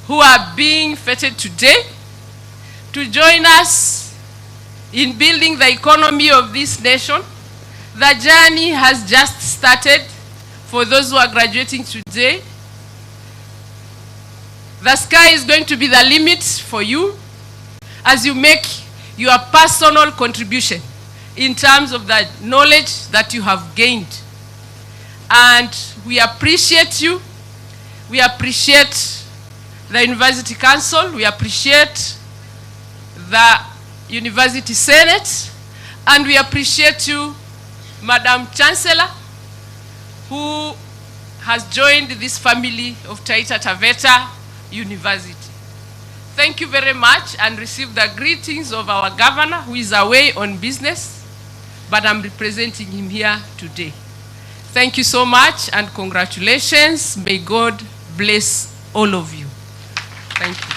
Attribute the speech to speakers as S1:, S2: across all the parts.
S1: who are being feted today to join us in building the economy of this nation. The journey has just started for those who are graduating today. The sky is going to be the limit for you as you make your personal contribution in terms of the knowledge that you have gained. And we appreciate you. We appreciate the University Council. We appreciate the University Senate. And we appreciate you, Madam Chancellor, who has joined this family of Taita Tvaeta University. Thank you very much, and receive the greetings of our governor, who is away on business, but I'm representing him here today. Thank you so much, and congratulations. May God bless all of you. Thank you.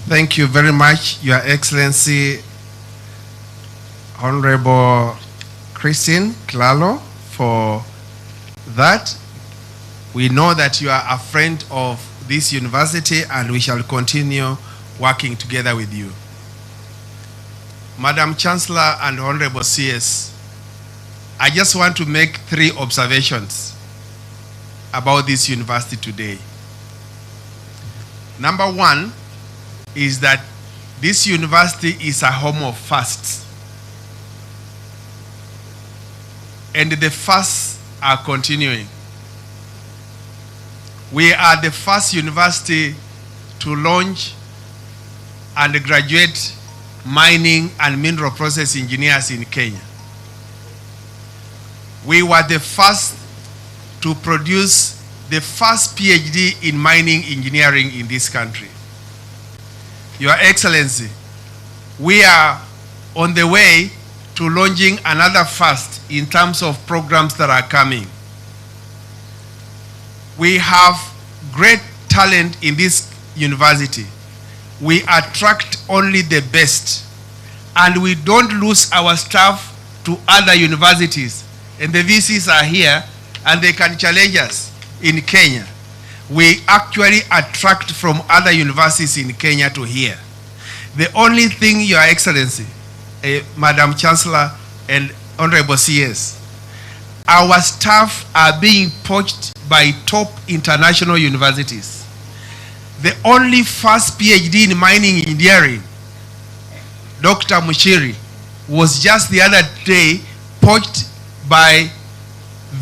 S2: Thank you very much, Your Excellency, Honorable Christine Kilalo, for that. We know that you are a friend of this university, and we shall continue working together with you. Madam Chancellor and Honorable CS, I just want to make 3 observations about this university today. Number 1 is that this university is a home of firsts. And the firsts are continuing. We are the first university to launch and graduate mining and mineral process engineers in Kenya. We were the first to produce the first PhD in mining engineering in this country. Your Excellency, we are on the way to launching another first in terms of programs that are coming. We have great talent in this university. We attract only the best, and we don't lose our staff to other universities. And the VCs are here, and they can challenge us in Kenya. We actually attract from other universities in Kenya to here. The only thing, Your Excellency, Madam Chancellor and Honorable CS, our staff are being poached by top international universities. The only first PhD in mining engineering, Dr. Mushiri, was just the other day poached by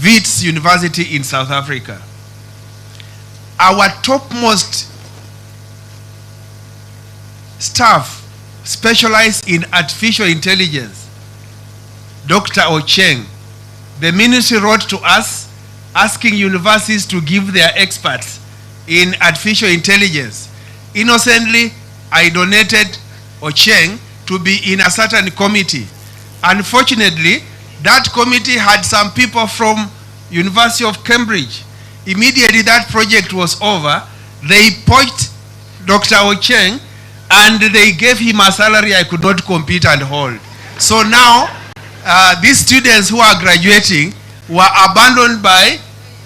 S2: Wits University in South Africa. Our topmost staff specialized in artificial intelligence, Dr. Ocheng. The ministry wrote to us asking universities to give their experts in artificial intelligence. Innocently, I donated Ocheng to be in a certain committee. Unfortunately, that committee had some people from University of Cambridge. Immediately that project was over, they poached Dr. Ocheng, and they gave him a salary I could not compete and hold. So now, these students who are graduating were abandoned by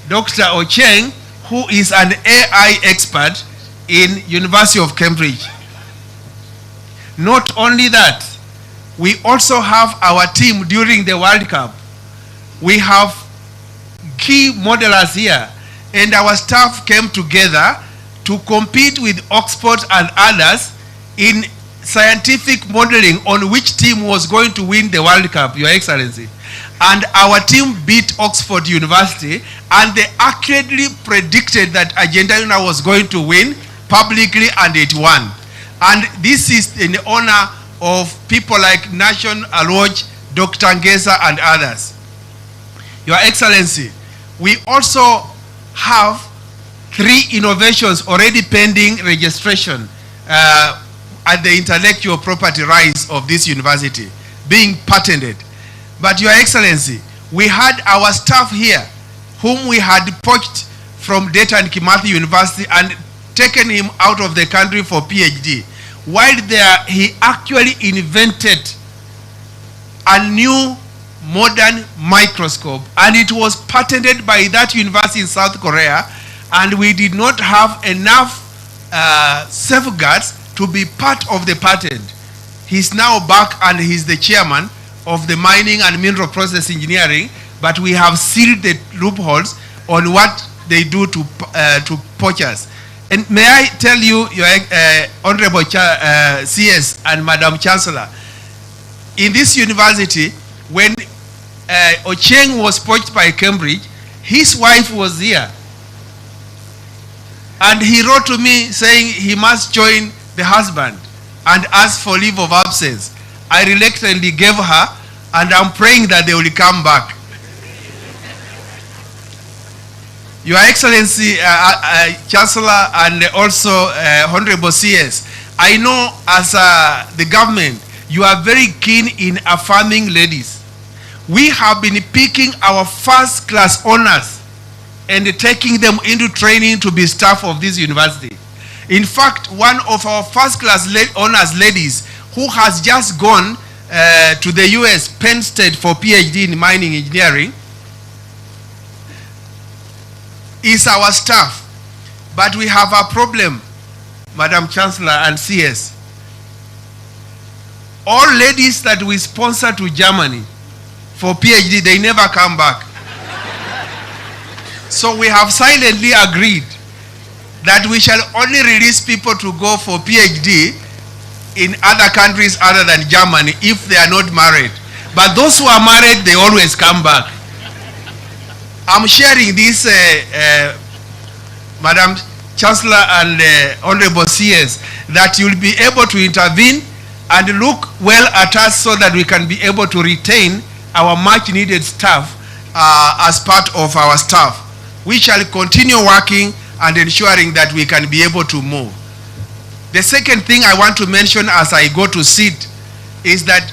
S2: Dr. Ocheng, who is an AI expert in University of Cambridge. Not only that, we also have our team during the World Cup. We have key modelers here, and our staff came together to compete with Oxford and others in scientific modeling on which team was going to win the World Cup, Your Excellency. And our team beat Oxford University, and they accurately predicted that Argentina was going to win publicly, and it won. And this is in honor of people like Nation Aloj, Dr. Ngeza, and others. Your Excellency, we also have 3 innovations already pending registration at the intellectual property rights of this university being patented. But Your Excellency, we had our staff here whom we had poached from Data and Kimathi University and taken him out of the country for PhD. While there, he actually invented a new modern microscope, and it was patented by that university in South Korea, and we did not have enough safeguards to be part of the patent. He's now back and he's the chairman of the mining and mineral process engineering, but we have sealed the loopholes on what they do to poachers. And may I tell you, Your Honorable CS and Madam Chancellor, in this university, when Ocheng was poached by Cambridge, his wife was here. And he wrote to me saying he must join the husband and ask for leave of absence. I reluctantly gave her, and I'm praying that they will come back. Your Excellency, Chancellor, and also Honorable CS, I know as the government, you are very keen in affirming ladies. We have been picking our first-class honors and taking them into training to be staff of this university. In fact, one of our first-class honors ladies who has just gone to the US, Penn State, for PhD in mining engineering, is our staff. But we have a problem, Madam Chancellor and CS. All ladies that we sponsor to Germany for PhD, they never come back. So we have silently agreed that we shall only release people to go for PhD in other countries other than Germany if they are not married. But those who are married, they always come back. I'm sharing this, Madam Chancellor and Honorable CS, that you'll be able to intervene and look well at us so that we can be able to retain our much needed staff as part of our staff. We shall continue working and ensuring that we can be able to move. The second thing I want to mention as I go to sit is that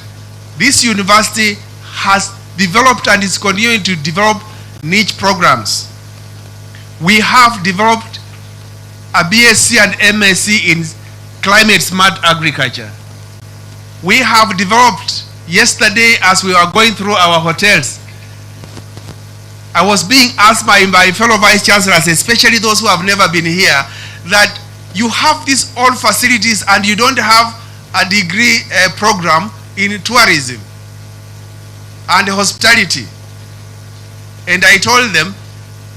S2: this university has developed and is continuing to develop niche programs. We have developed a BSc and MSc in climate smart agriculture. We have developed, yesterday as we were going through our hotels, I was being asked by my fellow vice chancellors, especially those who have never been here, that you have these old facilities and you don't have a degree program in tourism and hospitality. And I told them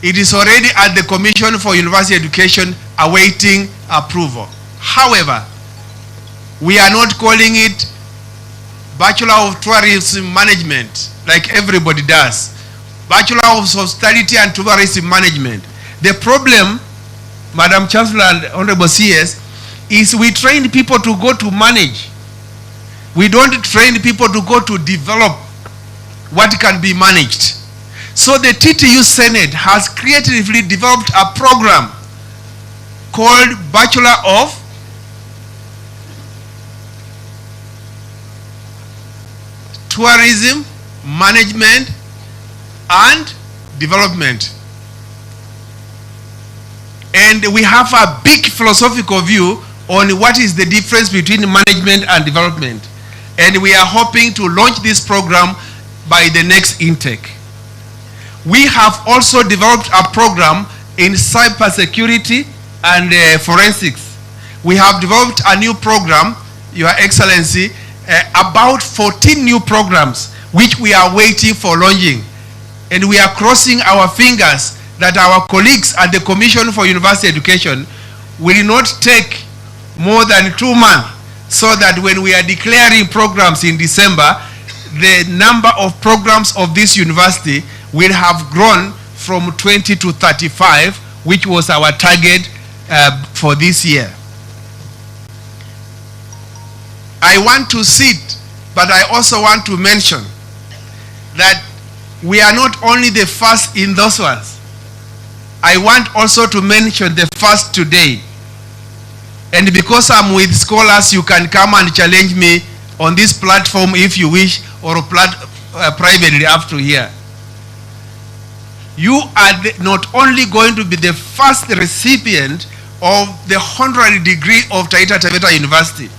S2: it is already at the Commission for University Education awaiting approval. However, we are not calling it Bachelor of Tourism Management like everybody does. Bachelor of Hospitality and Tourism Management. The problem, Madam Chancellor and Honorable CS, is we train people to go to manage. We don't train people to go to develop what can be managed. So the TTU Senate has creatively developed a program called Bachelor of Tourism Management and Development. And we have a big philosophical view on what is the difference between management and development. And we are hoping to launch this program by the next intake. We have also developed a program in cybersecurity and forensics. We have developed a new program, Your Excellency, about 14 new programs which we are waiting for launching. And we are crossing our fingers that our colleagues at the Commission for University Education will not take more than 2 months, so that when we are declaring programs in December, the number of programs of this university will have grown from 20 to 35, which was our target for this year. I want to sit, but I also want to mention that we are not only the first in those ones. I want also to mention the first today. And because I'm with scholars, you can come and challenge me on this platform if you wish, or privately after here. You are not only going to be the first recipient of the honorary degree of Taita Tvaeta University,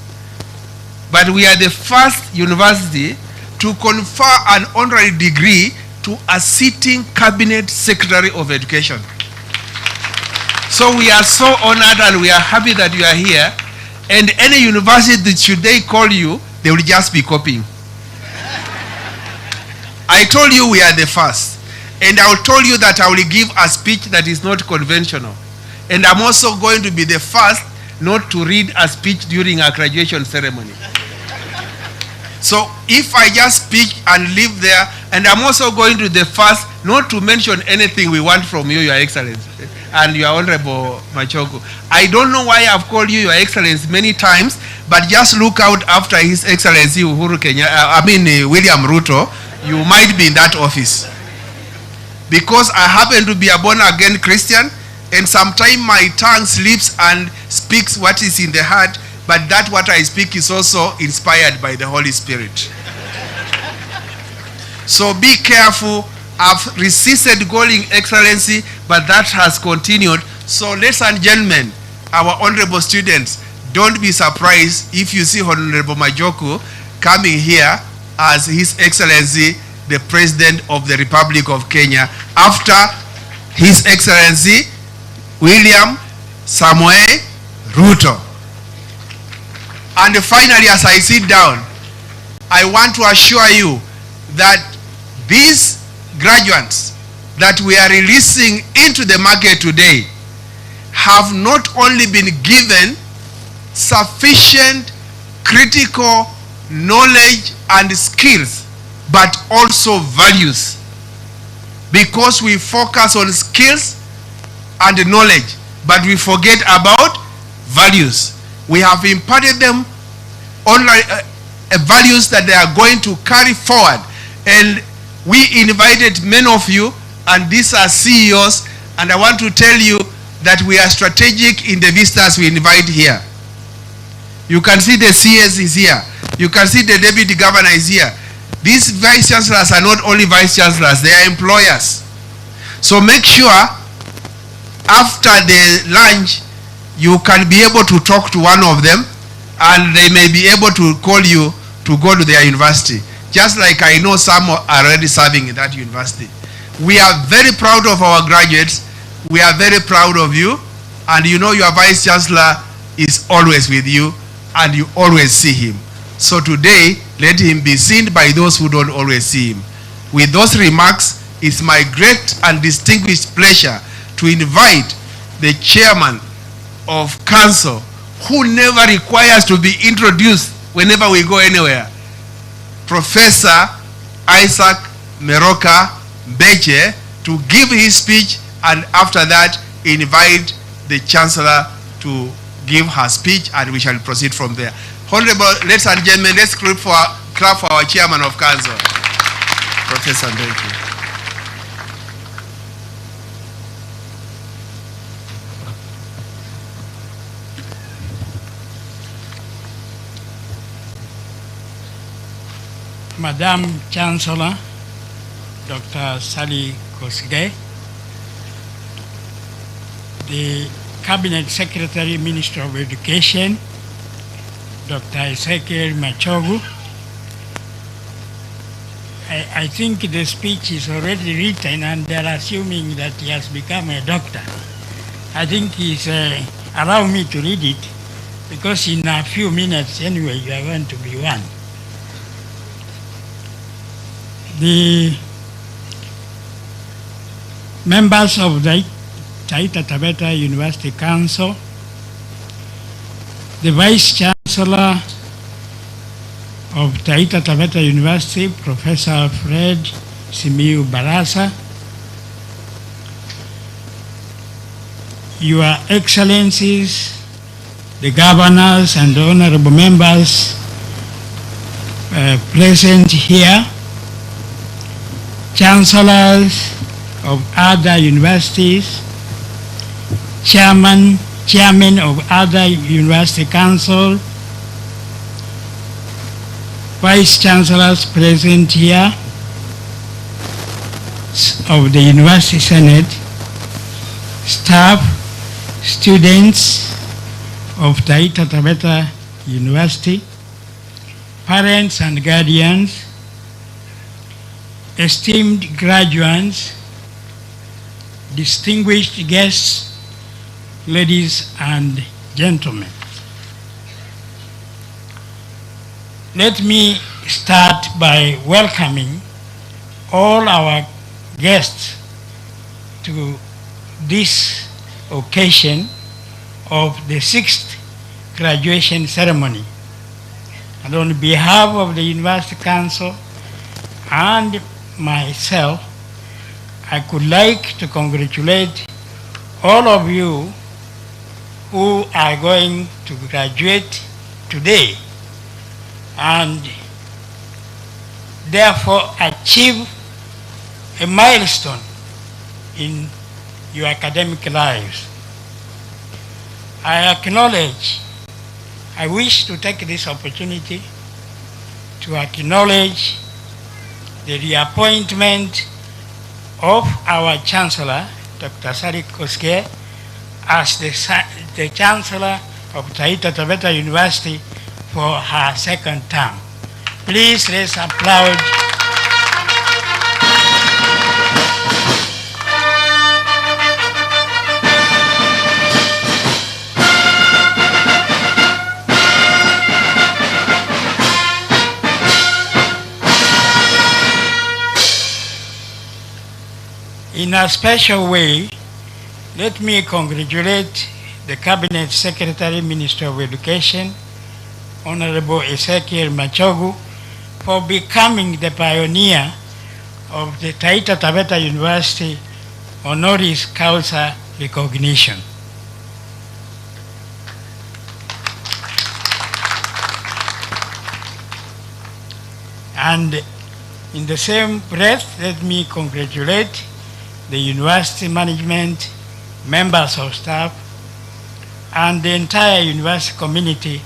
S2: but we are the first university to confer an honorary degree to a sitting cabinet secretary of education. So we are so honored and we are happy that you are here. And any university, should they call you, they will just be copying. I told you we are the first. And I will tell you that I will give a speech that is not conventional. And I'm also going to be the first not to read a speech during a graduation ceremony. So if I just speak and leave there, and I'm also going to the first not to mention anything we want from you, Your Excellency, and Your Honorable Machogu. I don't know why I've called you Your Excellency many times, but just look out after His Excellency William Ruto, you might be in that office. Because I happen to be a born-again Christian, and sometimes my tongue slips and speaks what is in the heart, but that what I speak is also inspired by the Holy Spirit. So be careful. I've resisted calling Excellency, but that has continued. So ladies and gentlemen, our honorable students, don't be surprised if you see Honorable Machogu coming here as His Excellency, the President of the Republic of Kenya, after His Excellency William Samoei Ruto. And finally, as I sit down, I want to assure you that these graduates that we are releasing into the market today have not only been given sufficient critical knowledge and skills, but also values. Because we focus on skills and knowledge, but we forget about values. We have imparted them values that they are going to carry forward. And we invited many of you, and these are CEOs, and I want to tell you that we are strategic in the visitors we invite here. You can see the CS is here. You can see the Deputy Governor is here. These Vice Chancellors are not only Vice Chancellors, they are employers. So make sure after the lunch, you can be able to talk to one of them, and they may be able to call you to go to their university. Just like I know some are already serving in that university. We are very proud of our graduates. We are very proud of you. And you know your Vice Chancellor is always with you, and you always see him. So today, let him be seen by those who don't always see him. With those remarks, it's my great and distinguished pleasure to invite the chairman of council, who never requires to be introduced whenever we go anywhere, Professor Isaac Meroka Beche, to give his speech, and after that invite the Chancellor to give her speech, and we shall proceed from there. Honorable, ladies and gentlemen, let's clap for our chairman of council, Professor Beche.
S3: Madam Chancellor, Dr. Sally Kosgei, the Cabinet Secretary, Minister of Education, Dr. Ezekiel Machogu. I think the speech is already written and they're assuming that he has become a doctor. I think he's allow me to read it, because in a few minutes anyway you are going to be one. The members of the Taita Tvaeta University Council, the Vice Chancellor of Taita Tvaeta University, Professor Fred Simiu Barasa, Your Excellencies, the governors and the honorable members present here, chancellors of other universities, chairman of other university council, vice chancellors present here of the University Senate, staff, students of Taita Tvaeta University, parents and guardians, esteemed graduates, distinguished guests, ladies and gentlemen. Let me start by welcoming all our guests to this occasion of the 6th graduation ceremony. And on behalf of the University Council and myself, I could like to congratulate all of you who are going to graduate today and therefore achieve a milestone in your academic lives. I wish to take this opportunity to acknowledge the reappointment of our Chancellor, Dr. Sari Koske, as the Chancellor of Taita Tvaeta University for her second term. Please let's applaud. In a special way, let me congratulate the Cabinet Secretary, Minister of Education, Honorable Ezekiel Machogu, for becoming the pioneer of the Taita Tvaeta University honoris causa recognition. And in the same breath, let me congratulate the university management, members of staff, and the entire university community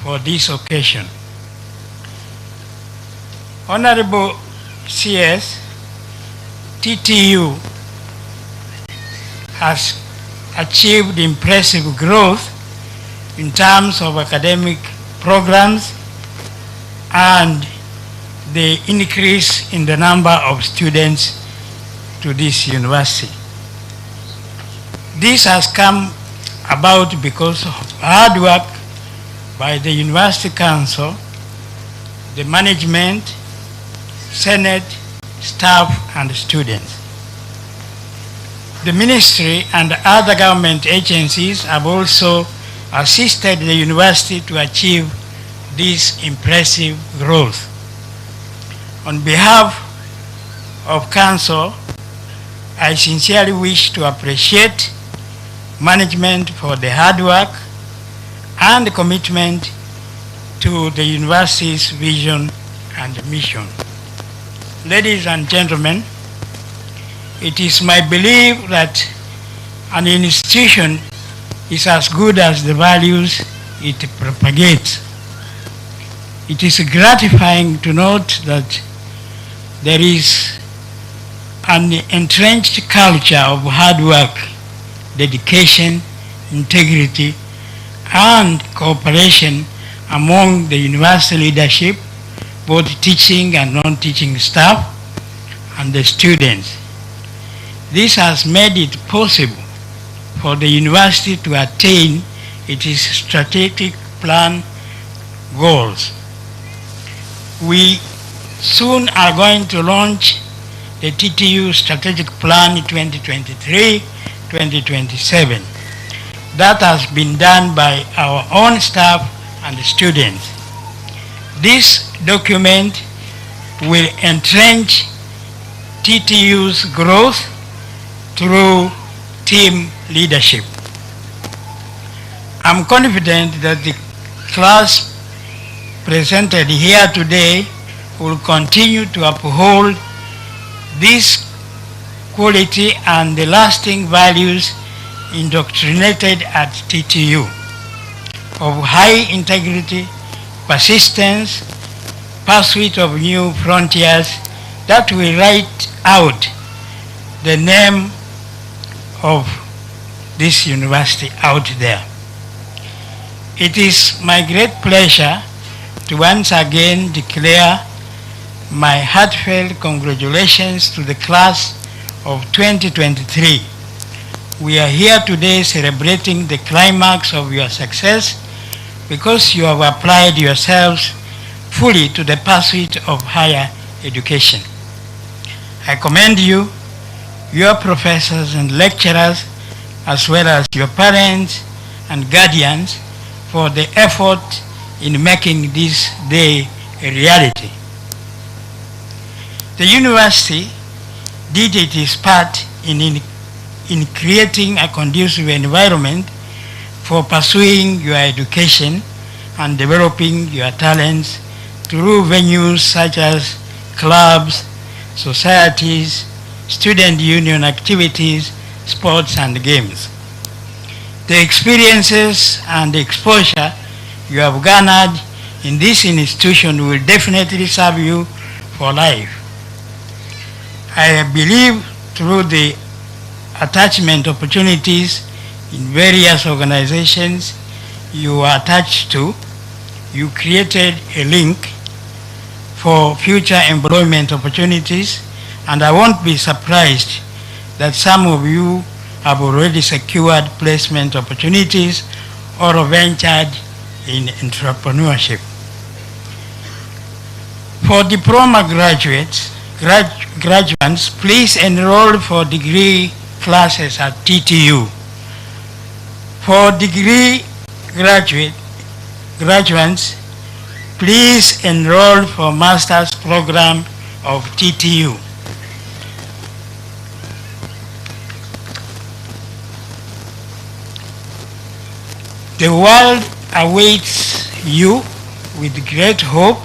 S3: for this occasion. Honorable CS, TTU has achieved impressive growth in terms of academic programs and the increase in the number of students to this university. This has come about because of hard work by the University Council, the management, Senate, staff, and students. The ministry and other government agencies have also assisted the university to achieve this impressive growth. On behalf of Council, I sincerely wish to appreciate management for the hard work and commitment to the university's vision and mission. Ladies and gentlemen, it is my belief that an institution is as good as the values it propagates. It is gratifying to note that there is an entrenched culture of hard work, dedication, integrity, and cooperation among the university leadership, both teaching and non-teaching staff, and the students. This has made it possible for the university to attain its strategic plan goals. We soon are going to launch the TTU Strategic Plan 2023-2027. That has been done by our own staff and students. This document will entrench TTU's growth through team leadership. I'm confident that the class presented here today will continue to uphold this quality and the lasting values indoctrinated at TTU of high integrity, persistence, pursuit of new frontiers that will write out the name of this university out there. It is my great pleasure to once again declare my heartfelt congratulations to the class of 2023. We are here today celebrating the climax of your success because you have applied yourselves fully to the pursuit of higher education. I commend you, your professors and lecturers, as well as your parents and guardians for the effort in making this day a reality. The university did its part in creating a conducive environment for pursuing your education and developing your talents through venues such as clubs, societies, student union activities, sports and games. The experiences and exposure you have garnered in this institution will definitely serve you for life. I believe through the attachment opportunities in various organizations you are attached to, you created a link for future employment opportunities, and I won't be surprised that some of you have already secured placement opportunities or ventured in entrepreneurship. For diploma graduates, please enroll for degree classes at TTU. For degree graduates, please enroll for master's program of TTU. The world awaits you with great hope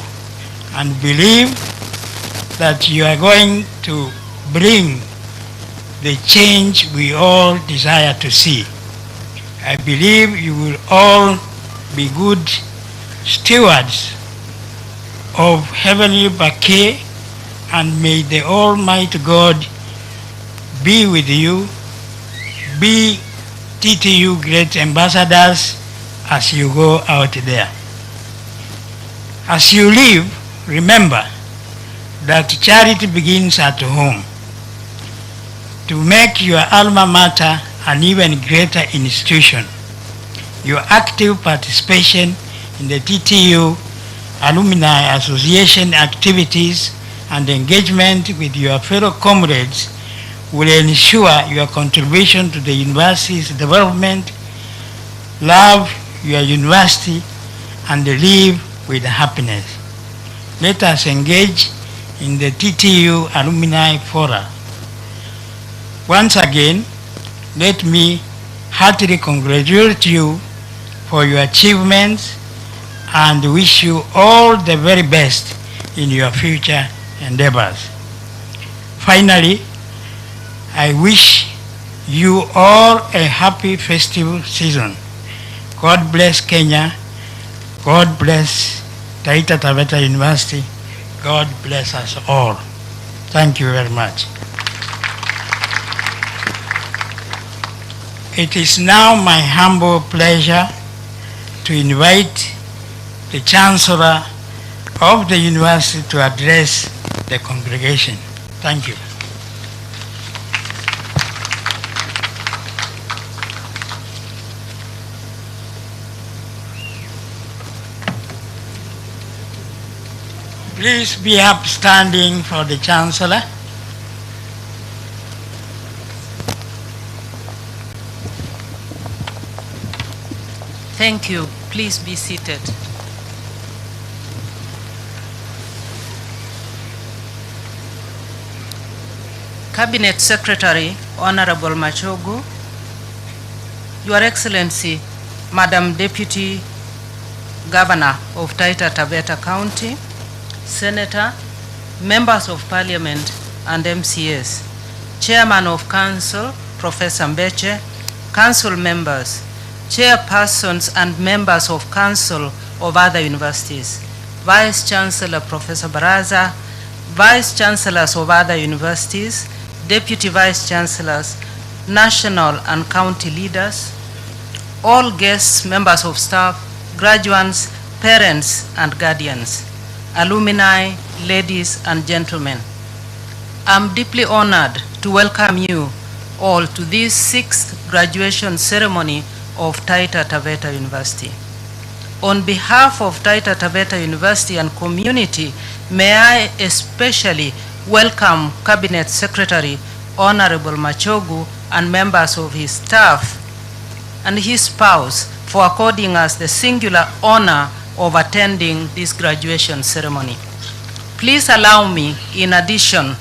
S3: and believe that you are going to bring the change we all desire to see. I believe you will all be good stewards of heavenly bouquet, and may the Almighty God be with you, be TTU great ambassadors as you go out there. As you leave, remember that charity begins at home. To make your alma mater an even greater institution, your active participation in the TTU Alumni Association activities and engagement with your fellow comrades will ensure your contribution to the university's development. Love your university and live with happiness. Let us engage in the TTU Alumni Fora. Once again, let me heartily congratulate you for your achievements and wish you all the very best in your future endeavors. Finally, I wish you all a happy festival season. God bless Kenya. God bless Taita Tvaeta University. God bless us all. Thank you very much. It is now my humble pleasure to invite the Chancellor of the University to address the congregation. Thank you. Please be upstanding for the Chancellor.
S1: Thank you. Please be seated. Cabinet Secretary, Honorable Machogu, Your Excellency, Madam Deputy Governor of Taita Tvaeta County, Senator, Members of Parliament and MCAs, Chairman of Council, Professor Mbeche, Council members, Chairpersons and members of Council of other universities, Vice Chancellor Professor Baraza, Vice Chancellors of other universities, Deputy Vice Chancellors, national and county leaders, all guests, members of staff, graduates, parents, and guardians.
S4: alumni, ladies and gentlemen. I'm deeply honored to welcome you all to this 6th graduation ceremony of Taita Tvaeta University. On behalf of Taita Tvaeta University and community, may I especially welcome Cabinet Secretary Honorable Machogu and members of his staff and his spouse for according us the singular honor of attending this graduation ceremony. Please allow me, in addition,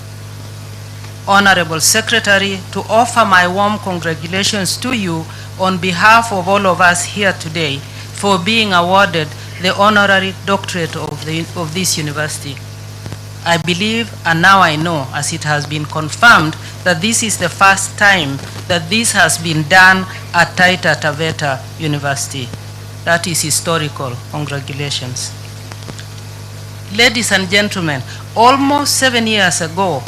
S4: Honorable Secretary, to offer my warm congratulations to you on behalf of all of us here today for being awarded the honorary doctorate of this university. I believe, and now I know, as it has been confirmed, that this is the first time that this has been done at Taita Tvaeta University. That is historical. Congratulations. Ladies and gentlemen, almost 7 years ago,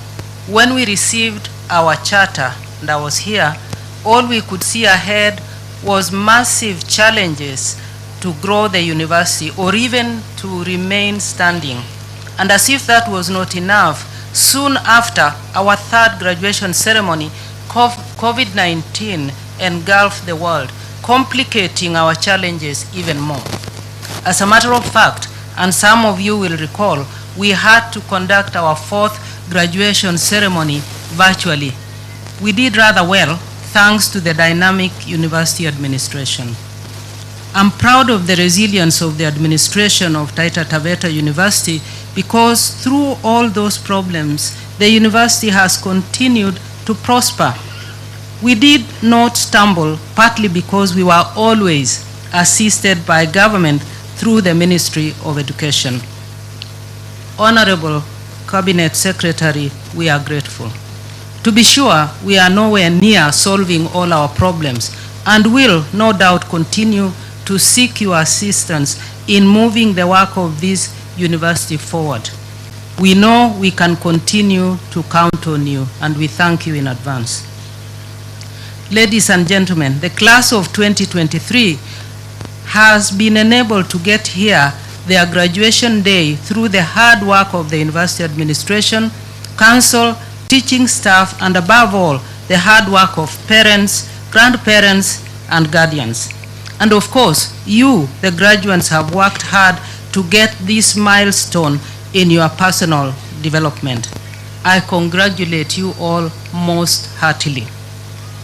S4: when we received our charter, and I was here, all we could see ahead was massive challenges to grow the university or even to remain standing. And as if that was not enough, soon after our 3rd graduation ceremony, COVID-19 engulfed the world, complicating our challenges even more. As a matter of fact, and some of you will recall, we had to conduct our 4th graduation ceremony virtually. We did rather well, thanks to the dynamic university administration. I'm proud of the resilience of the administration of Taita Tvaeta University because through all those problems, the university has continued to prosper. We did not stumble, partly because we were always assisted by government through the Ministry of Education. Honorable Cabinet Secretary, we are grateful. To be sure, we are nowhere near solving all our problems and will no doubt continue to seek your assistance in moving the work of this university forward. We know we can continue to count on you, and we thank you in advance. Ladies and gentlemen, the class of 2023 has been enabled to get here their graduation day through the hard work of the university administration, council, teaching staff, and above all, the hard work of parents, grandparents, and guardians. And of course, you, the graduates, have worked hard to get this milestone in your personal development. I congratulate you all most heartily.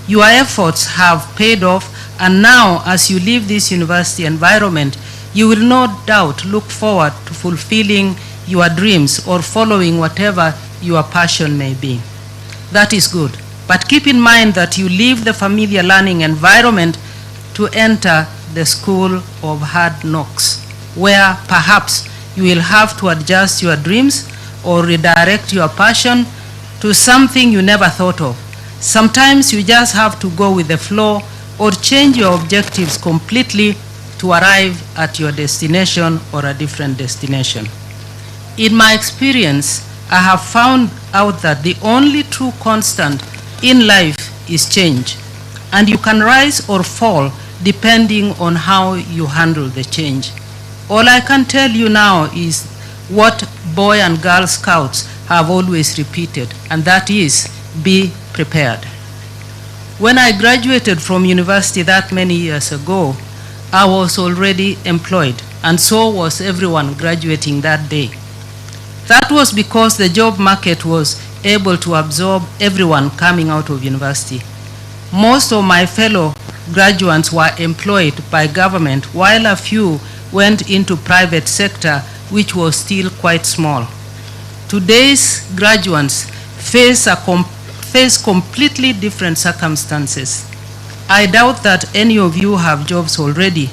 S4: Your efforts have paid off, and now as you leave this university environment, you will no doubt look forward to fulfilling your dreams or following whatever your passion may be. That is good, but keep in mind that you leave the familiar learning environment to enter the school of hard knocks, where perhaps you will have to adjust your dreams or redirect your passion to something you never thought of. Sometimes you just have to go with the flow or change your objectives completely to arrive at your destination or a different destination. In my experience, I have found out that the only true constant in life is change, and you can rise or fall depending on how you handle the change. All I can tell you now is what Boy and Girl Scouts have always repeated, and that is, be prepared. When I graduated from university that many years ago, I was already employed, and so was everyone graduating that day. That was because the job market was able to absorb everyone coming out of university. Most of my fellow graduates were employed by government, while a few went into private sector, which was still quite small. Today's graduates face completely different circumstances. I doubt that any of you have jobs already,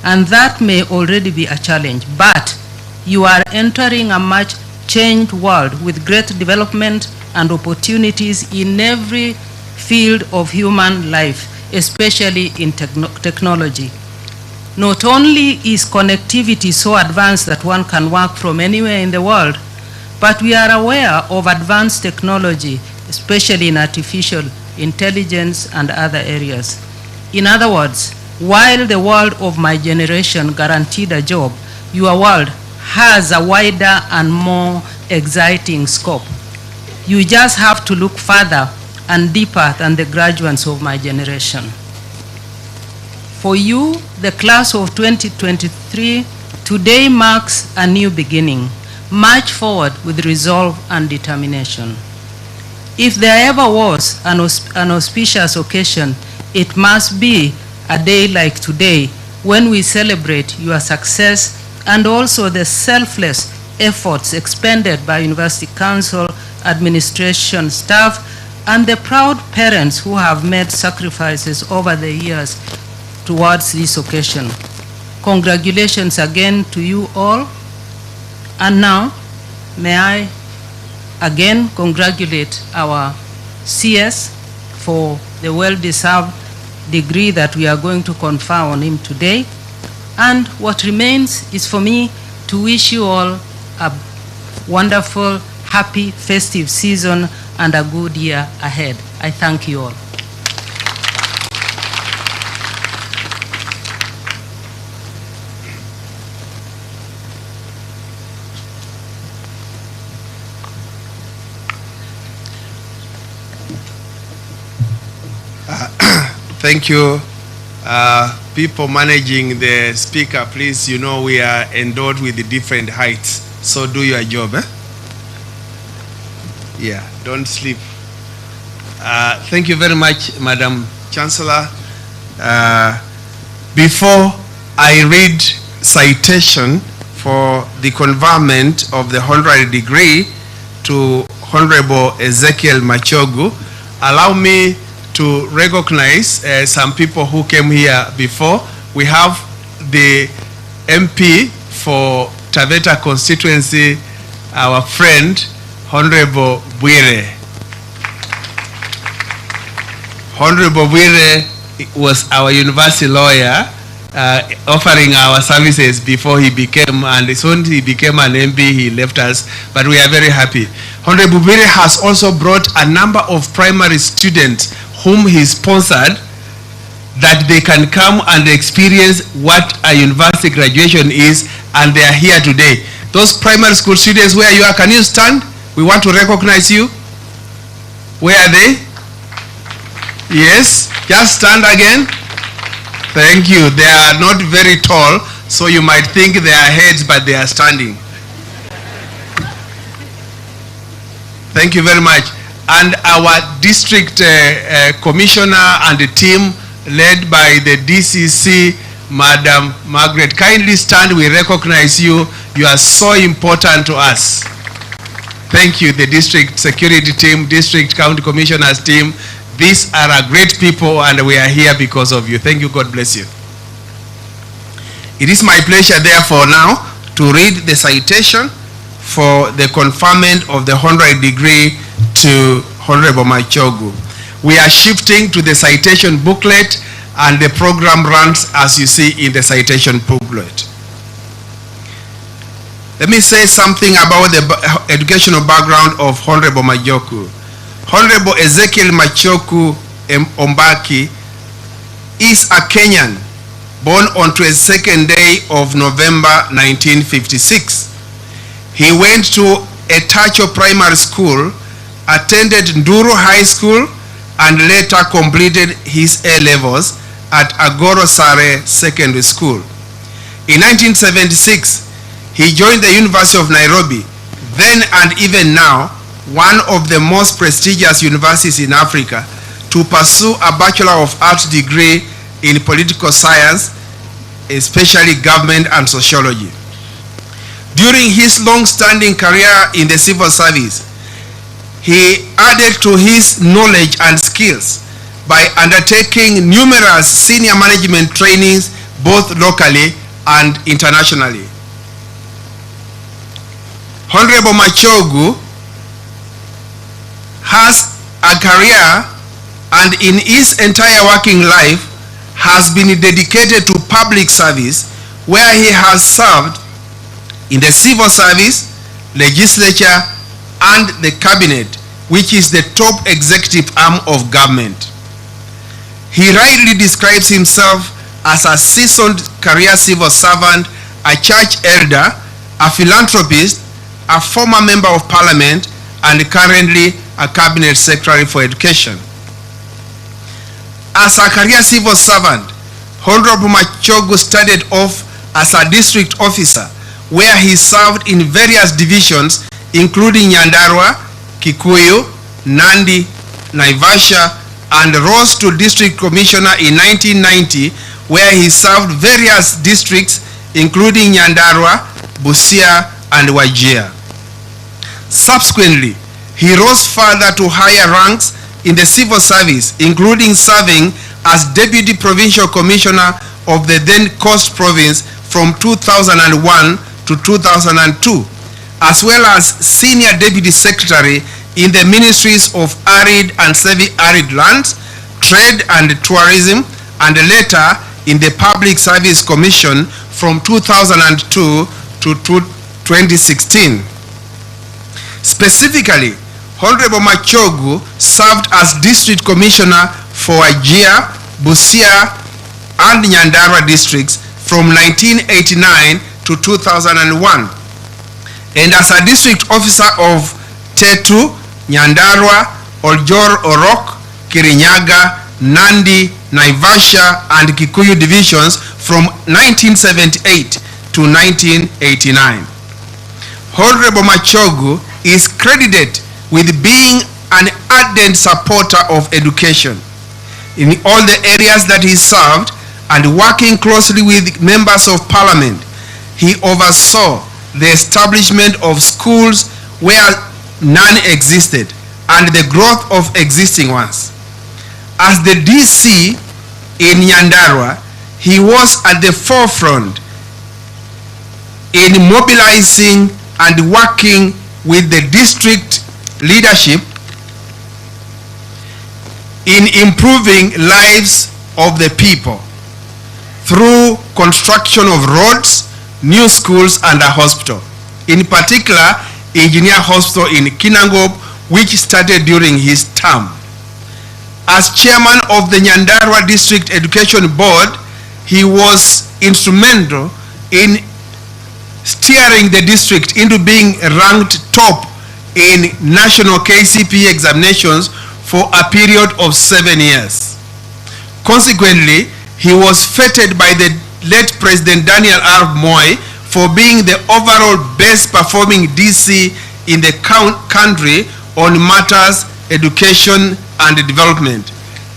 S4: and that may already be a challenge, but you are entering a much changed world with great development and opportunities in every field of human life, especially in technology. Not only is connectivity so advanced that one can work from anywhere in the world, but we are aware of advanced technology, especially in artificial intelligence and other areas. In other words, while the world of my generation guaranteed a job, your world has a wider and more exciting scope. You just have to look further and deeper than the graduates of my generation. For you, the class of 2023, today marks a new beginning. March forward with resolve and determination. If there ever was an auspicious occasion, it must be a day like today when we celebrate your success and also the selfless efforts expended by University Council, administration, staff, and the proud parents who have made sacrifices over the years towards this occasion. Congratulations again to you all. And now, may I again congratulate our CS for the well-deserved degree that we are going to confer on him today. And what remains is for me to wish you all a wonderful, happy, festive season and a good year ahead. I thank you all.
S2: Thank you. People managing the speaker, please, you know we are endowed with the different heights. So do your job, eh? Yeah, don't sleep. Thank you very much, Madam Chancellor. Before I read citation for the conferment of the honorary degree to Honorable Ezekiel Machogu, allow me to recognize some people who came here before. We have the MP for Tvaeta constituency, our friend, Honorable Bwire. Honorable Bwire was our university lawyer, offering our services before he became, and soon he became an MP, he left us, but we are very happy. Honorable Bwire has also brought a number of primary students whom he sponsored, that they can come and experience what a university graduation is, and they are here today. Those primary school students, where you are, can you stand? We want to recognize you. Where are they? Yes, just stand again. Thank you. They are not very tall, so you might think they are heads, but they are standing. Thank you very much. And our district commissioner and the team led by the DCC, Madam Margaret. Kindly stand, we recognize you. You are so important to us. Thank you, the district security team, district county commissioners team. These are a great people and we are here because of you. Thank you, God bless you. It is my pleasure therefore now to read the citation for the conferment of the honorary degree to Honorable Machogu. We are shifting to the citation booklet, and the program runs as you see in the citation booklet. Let me say something about the educational background of Honorable Machogu. Honorable Ezekiel Machogu Ombaki is a Kenyan born on 22nd day of November 1956. He went to Etacho Primary School, attended Nduru High School, and later completed his A-levels at Agoro Sare Secondary School. In 1976, he joined the University of Nairobi, then and even now, one of the most prestigious universities in Africa, to pursue a Bachelor of Arts degree in political science, especially government and sociology. During his long-standing career in the civil service, he added to his knowledge and skills by undertaking numerous senior management trainings both locally and internationally. Honorable Machogu has a career and in his entire working life has been dedicated to public service, where he has served in the civil service, legislature, and the cabinet, which is the top executive arm of government. He rightly describes himself as a seasoned career civil servant, a church elder, a philanthropist, a former member of parliament, and currently a cabinet secretary for education. As a career civil servant, Honorable Machogu started off as a district officer, where he served in various divisions including Nyandarua, Kikuyu, Nandi, Naivasha, and rose to district commissioner in 1990, where he served various districts including Nyandarua, Busia, and Wajir. Subsequently, he rose further to higher ranks in the civil service, including serving as Deputy Provincial Commissioner of the then Coast Province from 2001 to 2002, as well as Senior Deputy Secretary in the Ministries of Arid and Semi-Arid Lands, Trade and Tourism, and later in the Public Service Commission from 2002 to 2016. Specifically, Honorable Machogu served as District Commissioner for Wajir, Busia, and Nyandarua districts from 1989 to 2001, and as a District Officer of Tetu, Nyandarua, Oljor Orok, Kirinyaga, Nandi, Naivasha, and Kikuyu divisions from 1978 to 1989. Honorable Machogu is credited with being an ardent supporter of education in all the areas that he served, and working closely with members of parliament. He oversaw the establishment of schools where none existed and the growth of existing ones. As the DC in Nyandarua, he was at the forefront in mobilizing and working with the district leadership in improving lives of the people through construction of roads, new schools, and a hospital. In particular, Engineer Hospital in Kinangop, which started during his term. As chairman of the Nyandarua District Education Board, he was instrumental in steering the district into being ranked top in national KCPE examinations for a period of 7 years. Consequently, he was feted by the late President Daniel R. Moi for being the overall best performing DC in the country on matters education and development.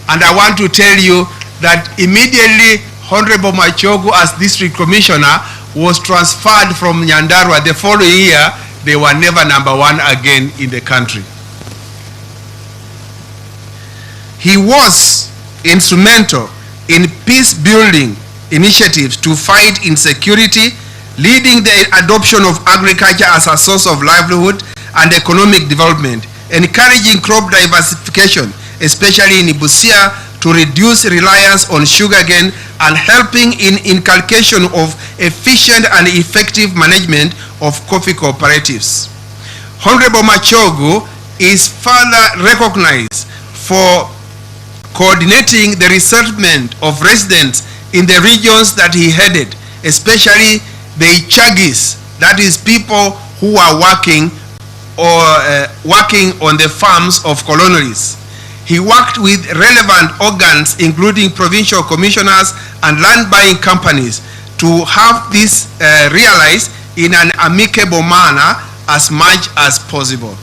S2: And I want to tell you that immediately Honorable Machogu as District Commissioner was transferred from Nyandarua. The following year, they were never #1 again in the country. He was instrumental in peace-building initiatives to fight insecurity, leading the adoption of agriculture as a source of livelihood and economic development, encouraging crop diversification, especially in Busia, to reduce reliance on sugarcane, and helping in inculcation of efficient and effective management of coffee cooperatives. Honorable Machogu is further recognized for coordinating the resettlement of residents in the regions that he headed, especially the Ichagis, that is people who are working on the farms of colonialists. He worked with relevant organs, including provincial commissioners and land buying companies, to have this realized in an amicable manner as much as possible.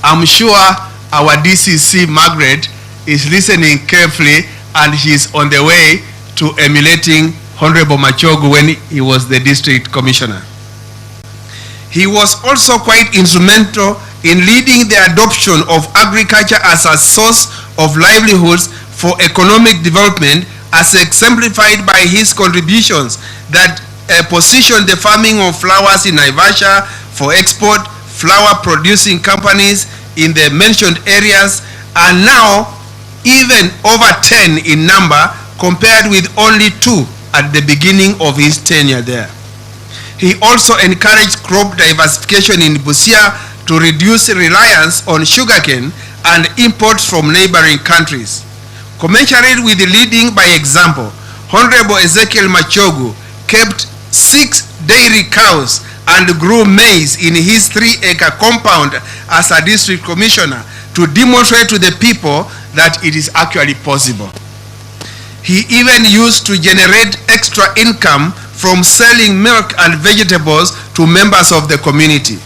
S2: I'm sure our DCC, Margaret, is listening carefully, and she's on the way to emulating Honorable Machogu when he was the district commissioner. He was also quite instrumental in leading the adoption of agriculture as a source of livelihoods for economic development, as exemplified by his contributions that positioned the farming of flowers in Naivasha for export. Flower producing companies in the mentioned areas are now even over 10 in number, compared with only 2 at the beginning of his tenure there. He also encouraged crop diversification in Busia to reduce reliance on sugarcane and imports from neighboring countries. Commensurate with leading by example, Honorable Ezekiel Machogu kept 6 dairy cows and grew maize in his 3-acre compound as a district commissioner to demonstrate to the people that it is actually possible. He even used to generate extra income from selling milk and vegetables to members of the community.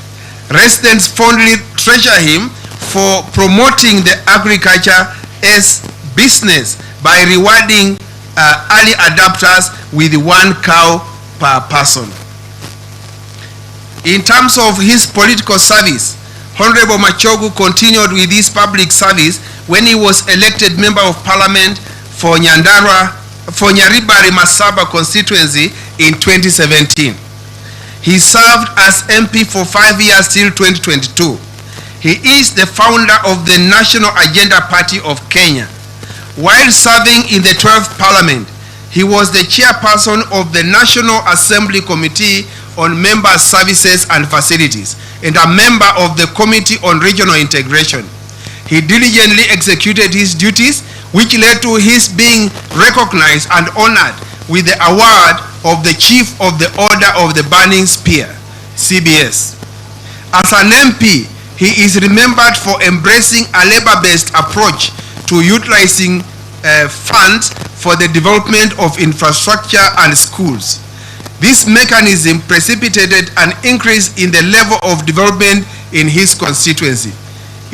S2: Residents fondly treasure him for promoting the agriculture as business by rewarding early adopters with 1 cow per person. In terms of his political service, Honorable Machogu continued with his public service when he was elected Member of Parliament for Nyaribari Masaba constituency in 2017. He served as MP for 5 years till 2022. He is the founder of the National Agenda Party of Kenya. While serving in the 12th Parliament, he was the chairperson of the National Assembly Committee on Member Services and Facilities and a member of the Committee on Regional Integration. He diligently executed his duties, which led to his being recognized and honored with the award of the Chief of the Order of the Burning Spear, CBS. As an MP, he is remembered for embracing a labor-based approach to utilizing funds for the development of infrastructure and schools. This mechanism precipitated an increase in the level of development in his constituency.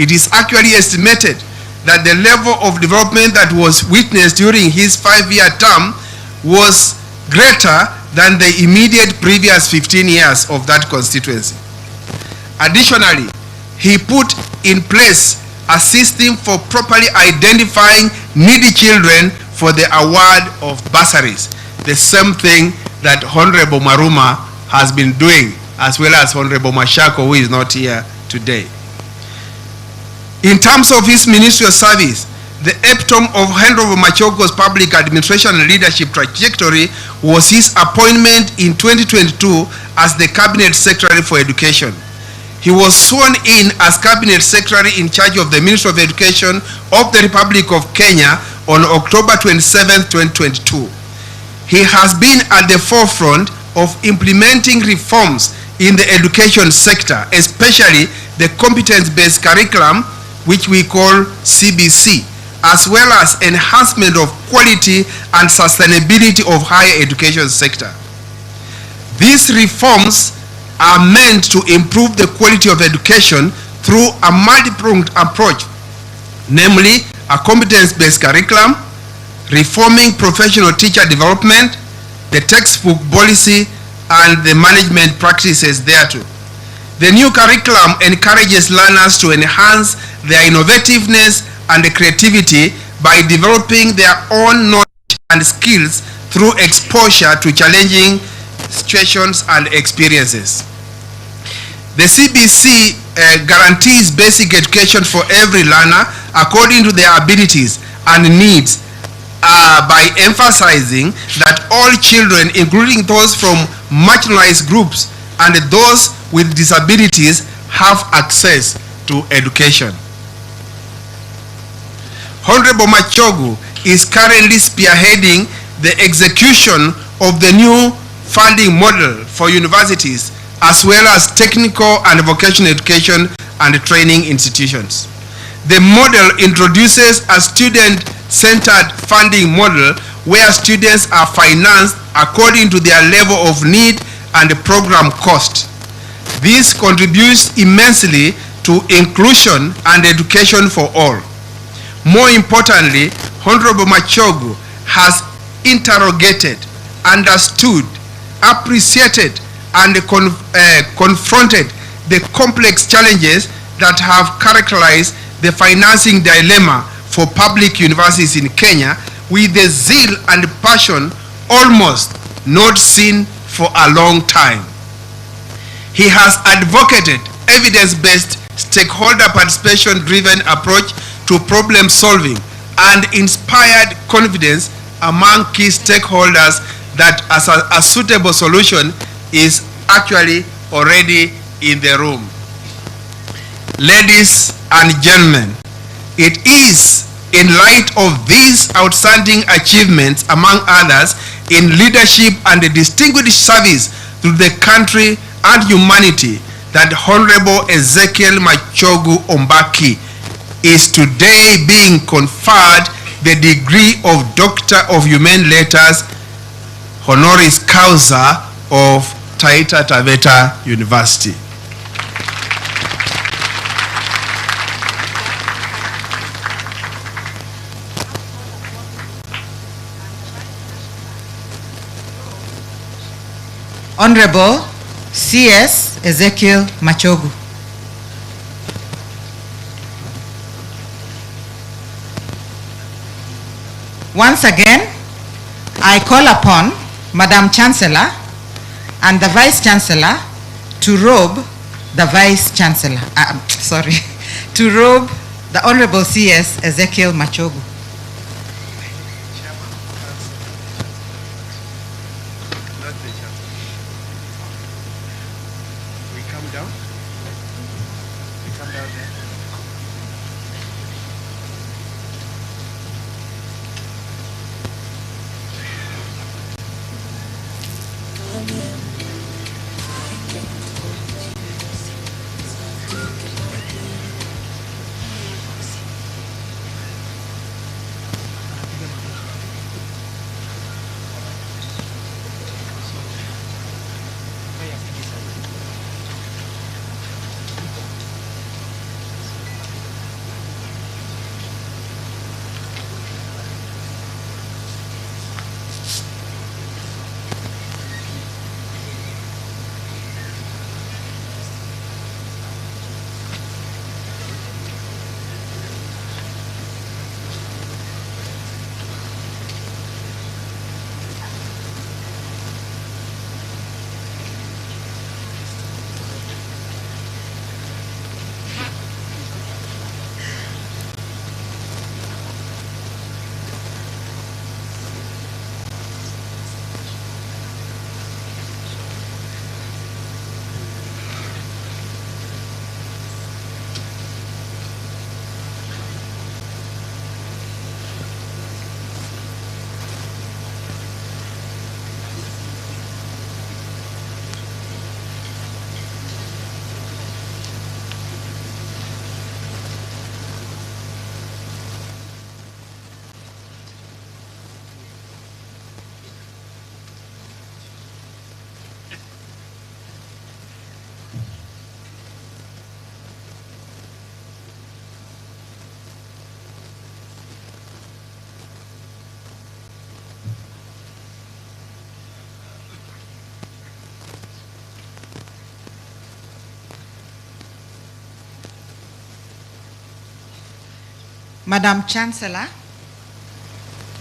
S2: It is actually estimated that the level of development that was witnessed during his 5-year term was greater than the immediate previous 15 years of that constituency. Additionally, he put in place a system for properly identifying needy children for the award of bursaries, the same thing that Honorable Maruma has been doing, as well as Honorable Mashako, who is not here today. In terms of his ministerial service, the epitome of Honorable Machogu's public administration and leadership trajectory was his appointment in 2022 as the Cabinet Secretary for Education. He was sworn in as Cabinet Secretary in charge of the Ministry of Education of the Republic of Kenya on October 27, 2022. He has been at the forefront of implementing reforms in the education sector, especially the competence-based curriculum, which we call CBC, as well as enhancement of quality and sustainability of higher education sector. These reforms are meant to improve the quality of education through a multi-pronged approach, namely a competence-based curriculum, reforming professional teacher development, the textbook policy, and the management practices thereto. The new curriculum encourages learners to enhance their innovativeness and creativity by developing their own knowledge and skills through exposure to challenging situations and experiences. The CBC guarantees basic education for every learner according to their abilities and needs, by emphasizing that all children, including those from marginalized groups and those with disabilities, have access to education. Honorable Machogu is currently spearheading the execution of the new funding model for universities, as well as technical and vocational education and training institutions. The model introduces a student-centered funding model where students are financed according to their level of need and program cost. This contributes immensely to inclusion and education for all. More importantly, Honorable Machogu has interrogated, understood, appreciated, and confronted the complex challenges that have characterized the financing dilemma for public universities in Kenya with the zeal and passion almost not seen for a long time. He has advocated evidence-based, stakeholder participation-driven approach to problem solving and inspired confidence among key stakeholders that a suitable solution is actually already in the room. Ladies and gentlemen, it is in light of these outstanding achievements, among others, in leadership and distinguished service to the country and humanity that Honorable Ezekiel Machogu Ombaki is today being conferred the degree of Doctor of Humane Letters, honoris causa of Taita Tvaeta University.
S5: Honorable C.S. Ezekiel Machogu. Once again, I call upon Madam Chancellor and the Vice Chancellor to robe the Vice Chancellor, to robe the Honorable C.S. Ezekiel Machogu. Madam Chancellor,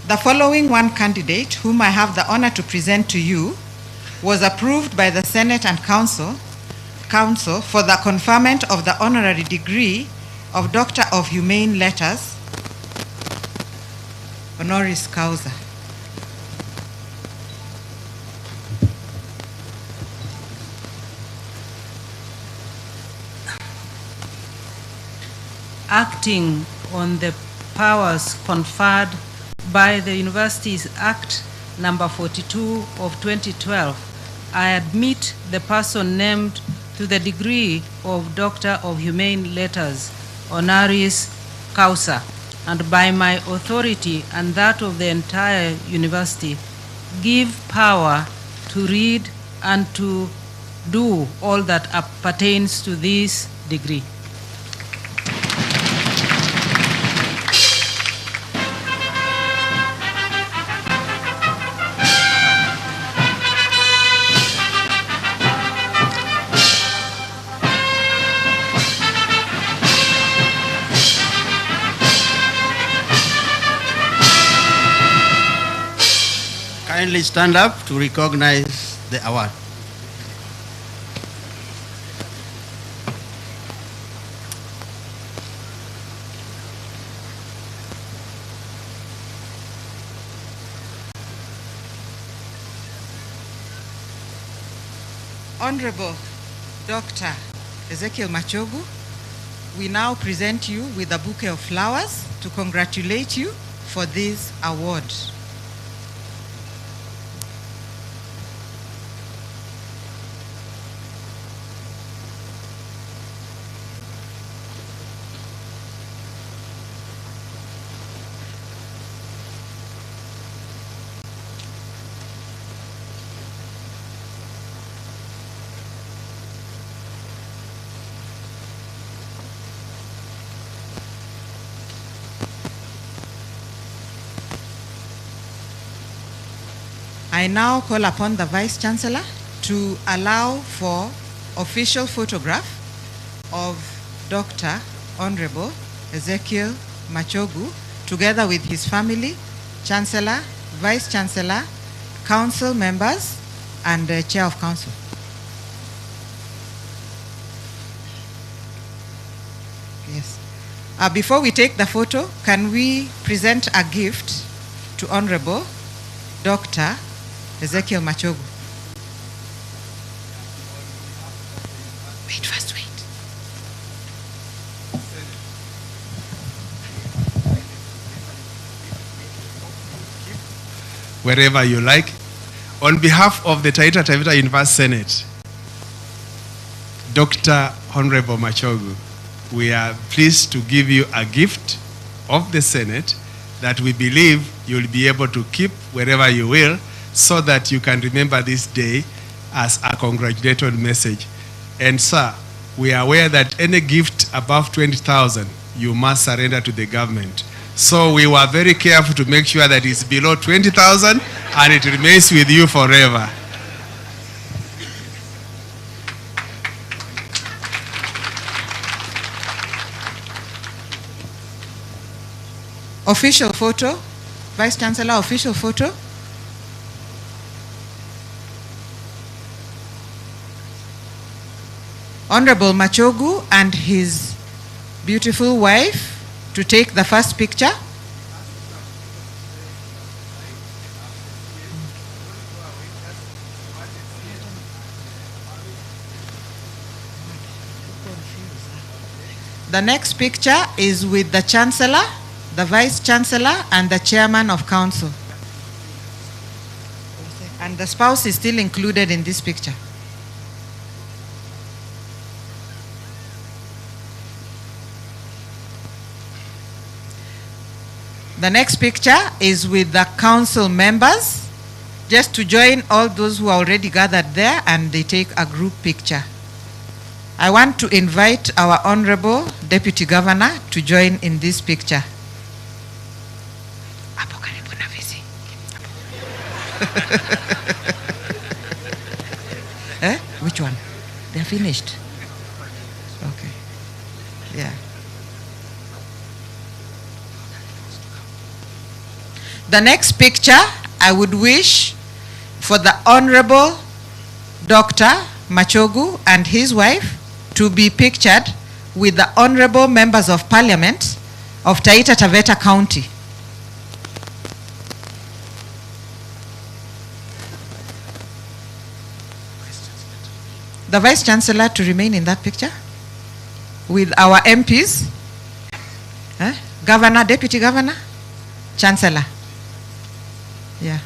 S5: the following one candidate, whom I have the honor to present to you, was approved by the Senate and Council for the conferment of the honorary degree of Doctor of Humane Letters, honoris causa.
S4: Acting on the powers conferred by the Universities Act number 42 of 2012, I admit the person named to the degree of Doctor of Humane Letters, honoris causa, and by my authority and that of the entire university, give power to read and to do all that pertains to this degree.
S6: Kindly stand up to recognize the award.
S5: Honorable Dr. Ezekiel Machogu, we now present you with a bouquet of flowers to congratulate you for this award. I now call upon the Vice Chancellor to allow for official photograph of Dr. Honorable Ezekiel Machogu, together with his family, Chancellor, Vice Chancellor, Council members, and the Chair of Council. Yes. Before we take the photo, can we present a gift to Honorable Dr. Ezekiel Machogu? Wait, first wait.
S2: Wherever you like. On behalf of the Taita Tvaeta University Senate, Dr. Honorable Machogu, we are pleased to give you a gift of the Senate that we believe you'll be able to keep wherever you will, so that you can remember this day as a congratulatory message. And sir, we are aware that any gift above 20,000, you must surrender to the government. So we were very careful to make sure that it's below 20,000 and it remains with you forever.
S5: Official photo, Vice Chancellor, official photo. Honorable Machogu and his beautiful wife to take the first picture. The next picture is with the Chancellor, the Vice Chancellor, and the Chairman of Council. And the spouse is still included in this picture. The next picture is with the council members, just to join all those who are already gathered there, and they take a group picture. I want to invite our Honorable Deputy Governor to join in this picture. Which one? They're finished. Okay. Yeah. The next picture, I would wish for the Honorable Dr. Machogu and his wife to be pictured with the Honorable Members of Parliament of Taita Tvaeta County. The Vice Chancellor to remain in that picture with our MPs, Governor, Deputy Governor, Chancellor. Yeah.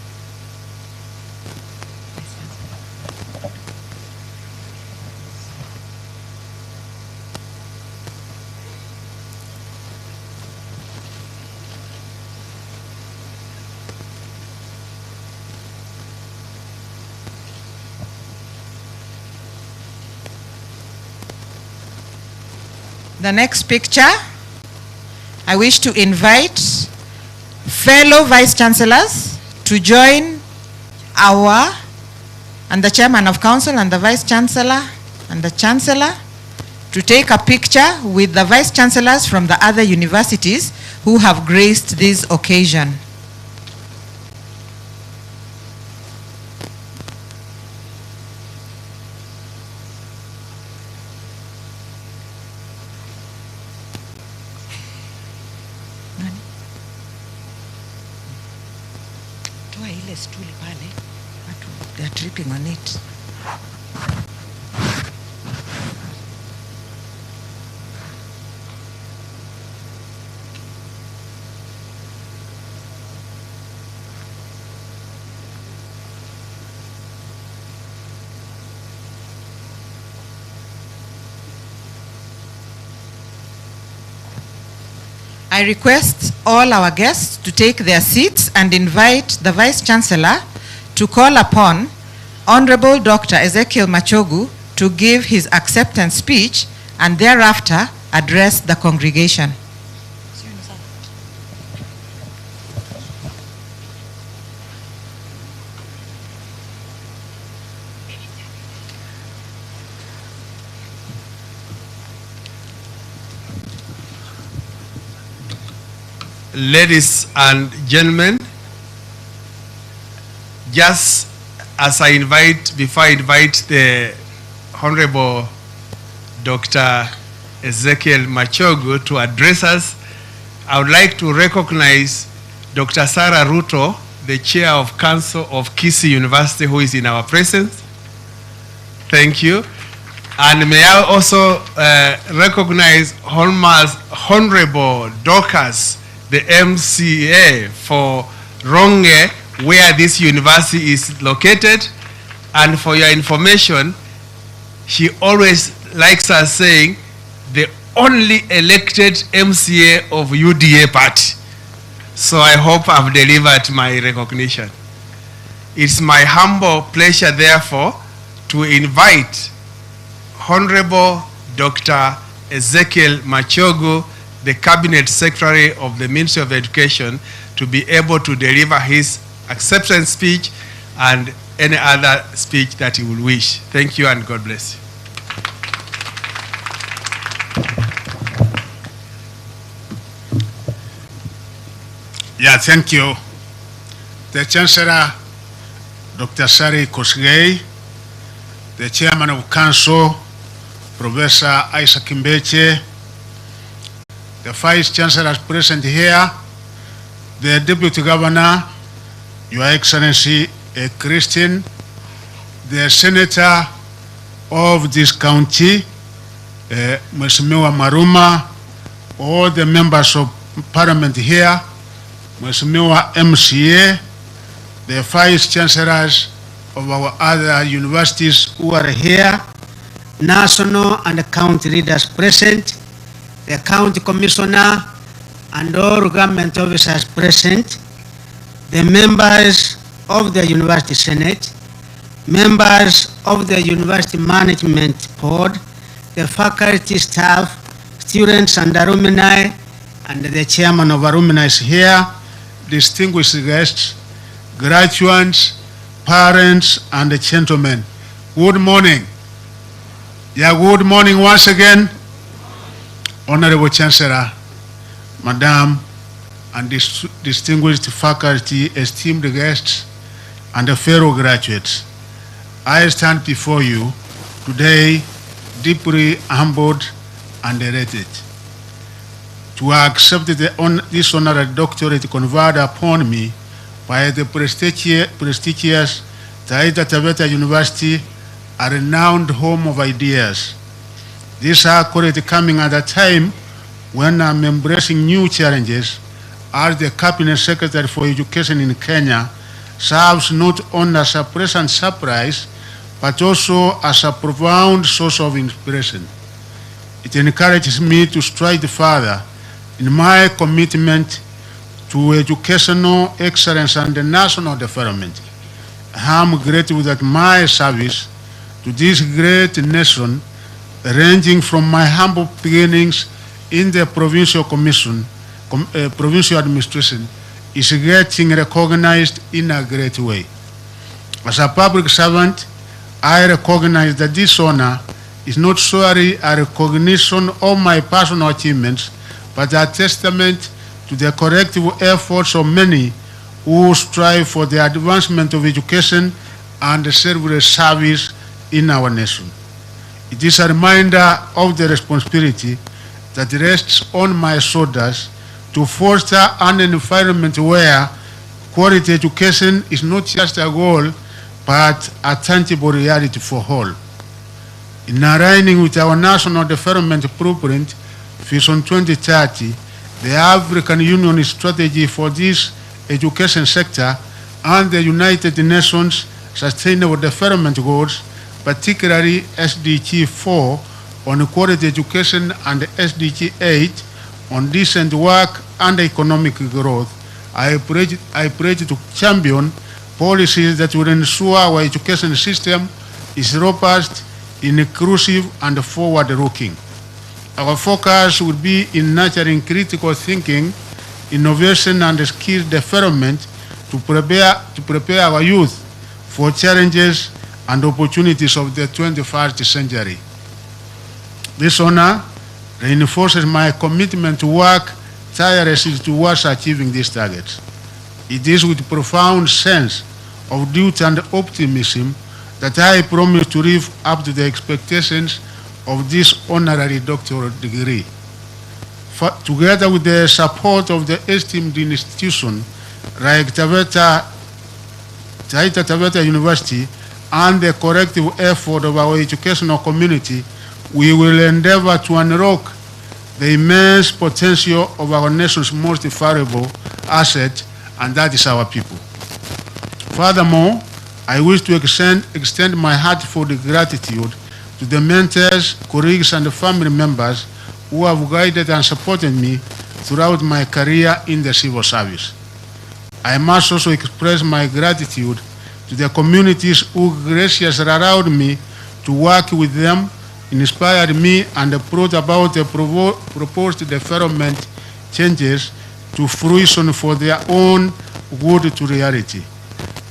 S5: The next picture, I wish to invite fellow Vice Chancellors to join and the Chairman of Council and the Vice Chancellor and the Chancellor to take a picture with the Vice Chancellors from the other universities who have graced this occasion. They are tripping on it. I request all our guests to take their seats and invite the Vice Chancellor to call upon Honorable Dr. Ezekiel Machogu to give his acceptance speech and thereafter address the congregation.
S2: ladies and gentlemen, just as before I invite the Honorable Dr. Ezekiel Machogu to address us, I would like to recognize Dr. Sarah Ruto, the Chair of Council of Kisii University, who is in our presence. Thank you. And may I also recognize Honorable Dorcas, the MCA for Ronge, where this university is located. And for your information, she always likes us saying, the only elected MCA of UDA party. So I hope I've delivered my recognition. It's my humble pleasure, therefore, to invite Honorable Dr. Ezekiel Machogu, the Cabinet Secretary of the Ministry of Education, to be able to deliver his acceptance speech and any other speech that he will wish. Thank you and God bless you.
S7: Yeah, thank you. The Chancellor, Dr. Sari Kosgei, the Chairman of Council, Professor Isaac Mbeche, the Vice Chancellors present here, the Deputy Governor, Your Excellency Christine, the Senator of this county, Mheshimiwa Maruma, all the members of Parliament here, Mheshimiwa MCA, the Vice Chancellors of our other universities who are here, national and county leaders present, the county commissioner and all government officers present, the members of the University Senate, members of the University Management Board, the faculty, staff, students and alumni, and the chairman of alumni is here, distinguished guests, graduates, parents, and gentlemen. Good morning. Yeah, good morning once again, Honorable Chancellor, Madam, and distinguished faculty, esteemed guests, and fellow graduates. I stand before you today deeply humbled and elated to accept this honorary doctorate conferred upon me by the prestigious Taita Tvaeta University, a renowned home of ideas. This accolade coming at a time when I'm embracing new challenges as the Cabinet Secretary for Education in Kenya serves not only as a pleasant surprise, but also as a profound source of inspiration. It encourages me to strive further in my commitment to educational excellence and national development. I am grateful that my service to this great nation, ranging from my humble beginnings in the provincial provincial administration, is getting recognized in a great way. As a public servant, I recognize that this honor is not solely a recognition of my personal achievements, but a testament to the collective efforts of many who strive for the advancement of education and selfless service in our nation. It is a reminder of the responsibility that rests on my shoulders to foster an environment where quality education is not just a goal, but a tangible reality for all. In aligning with our National Development Blueprint, Vision 2030, the African Union strategy for this education sector, and the United Nations Sustainable Development Goals, particularly SDG 4 on quality education and SDG 8 on decent work and economic growth, I pledge to champion policies that will ensure our education system is robust, inclusive, and forward-looking. Our focus will be in nurturing critical thinking, innovation, and skill development to prepare our youth for challenges and opportunities of the 21st century. This honor reinforces my commitment to work tirelessly towards achieving these targets. It is with profound sense of duty and optimism that I promise to live up to the expectations of this honorary doctoral degree. Together with the support of the esteemed institution like Taita Tvaeta University and the collective effort of our educational community, we will endeavor to unlock the immense potential of our nation's most valuable asset, and that is our people. Furthermore, I wish to extend my heartfelt gratitude to the mentors, colleagues, and family members who have guided and supported me throughout my career in the civil service. I must also express my gratitude to the communities who graciously allowed me to work with them, inspired me, and brought about the proposed development changes to fruition for their own good to reality.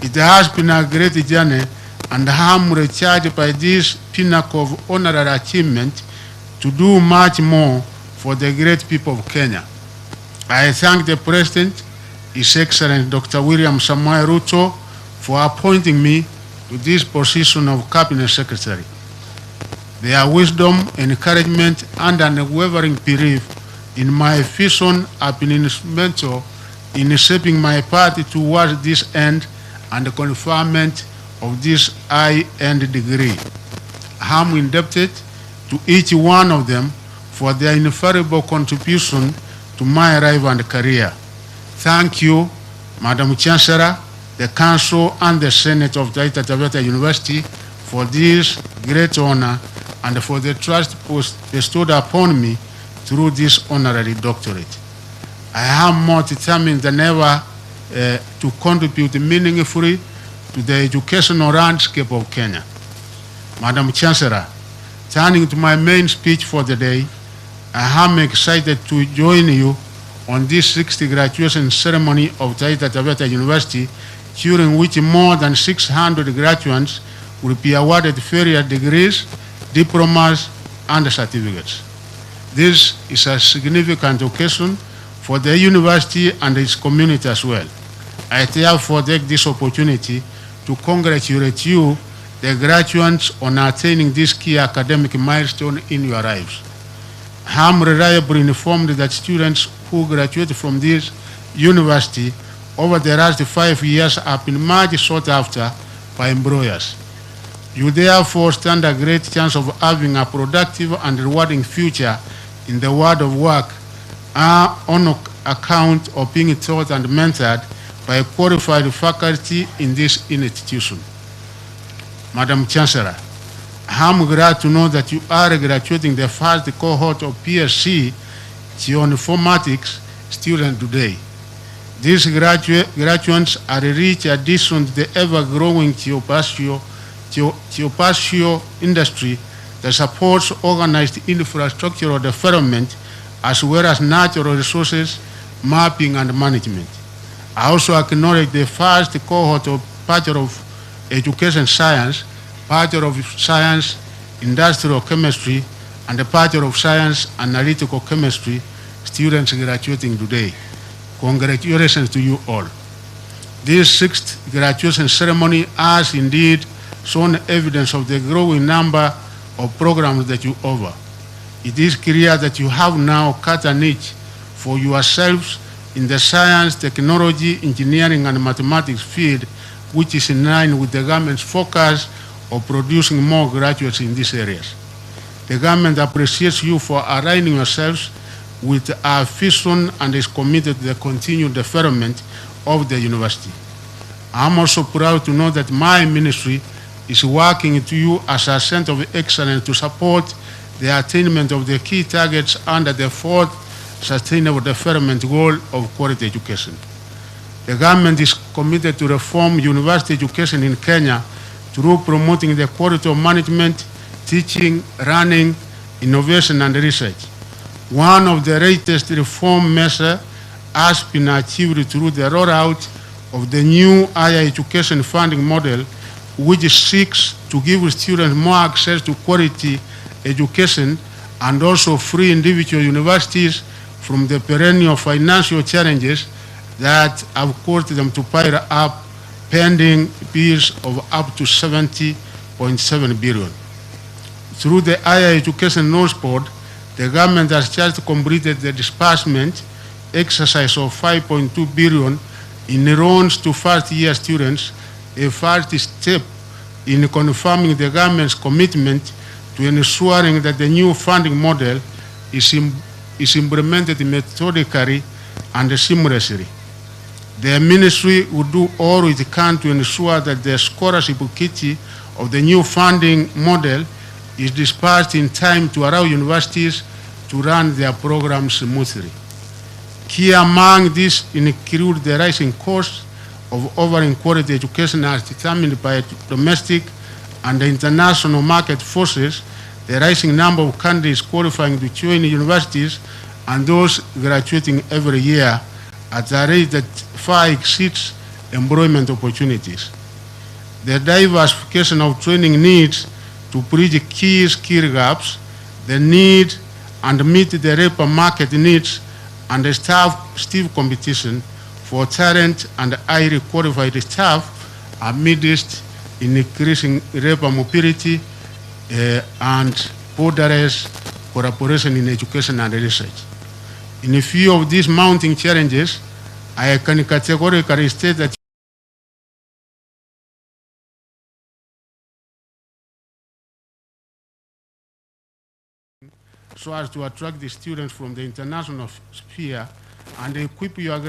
S7: It has been a great journey, and I am recharged by this pinnacle of honorary achievement to do much more for the great people of Kenya. I thank the President, His Excellency Dr. William Samoei Ruto, for appointing me to this position of Cabinet Secretary. Their wisdom, encouragement, and unwavering belief in my vision have been instrumental in shaping my party towards this end and the conferment of this high-end degree. I am indebted to each one of them for their invaluable contribution to my life and career. Thank you, Madam Chancellor, the Council, and the Senate of Taita Tvaeta University for this great honor and for the trust bestowed upon me through this honorary doctorate. I am more determined than ever to contribute meaningfully to the educational landscape of Kenya. Madam Chancellor, turning to my main speech for the day, I am excited to join you on this 60th graduation ceremony of Taita Tvaeta University, during which more than 600 graduates will be awarded various degrees, diplomas, and certificates. This is a significant occasion for the university and its community as well. I therefore take this opportunity to congratulate you, the graduates, on attaining this key academic milestone in your lives. I am reliably informed that students who graduate from this university over the last 5 years have been much sought after by employers. You therefore stand a great chance of having a productive and rewarding future in the world of work on account of being taught and mentored by qualified faculty in this institution. Madam Chancellor, I am glad to know that you are graduating the first cohort of PSC Geoinformatics students today. These graduates are a rich addition to the ever-growing geospatial industry that supports organized infrastructural development as well as natural resources, mapping, and management. I also acknowledge the first cohort of Bachelor of Education Science, Bachelor of Science Industrial Chemistry, and the Bachelor of Science Analytical Chemistry students graduating today. Congratulations to you all. This 6th graduation ceremony has indeed shown evidence of the growing number of programs that you offer. It is clear that you have now cut a niche for yourselves in the science, technology, engineering, and mathematics field, which is in line with the government's focus of producing more graduates in these areas. The government appreciates you for aligning yourselves with our vision and is committed to the continued development of the university. I am also proud to know that my ministry is working to you as a center of excellence to support the attainment of the key targets under the 4th Sustainable Development Goal of quality education. The government is committed to reform university education in Kenya through promoting the quality of management, teaching, learning, innovation, and research. One of the latest reform measures has been achieved through the rollout of the new higher education funding model, which seeks to give students more access to quality education and also free individual universities from the perennial financial challenges that have caused them to pile up pending bills of up to 70.7 billion. Through the higher education notes board, the government has just completed the disbursement exercise of 5.2 billion in loans to first-year students, a first step in confirming the government's commitment to ensuring that the new funding model is implemented methodically and seamlessly. The ministry will do all it can to ensure that the scholarship kit of the new funding model is dispersed in time to allow universities to run their programs smoothly. Key among these include the rising costs of offering quality education as determined by domestic and international market forces, the rising number of candidates qualifying to join universities, and those graduating every year at a rate that far exceeds employment opportunities. The diversification of training needs to bridge key skill gaps, the need and meet the labor market needs, and the stiff competition for talent and highly qualified staff amidst increasing labor mobility and borderless collaboration in education and research. In view of these mounting challenges, I can categorically state that so as to attract the students from the international sphere and equip your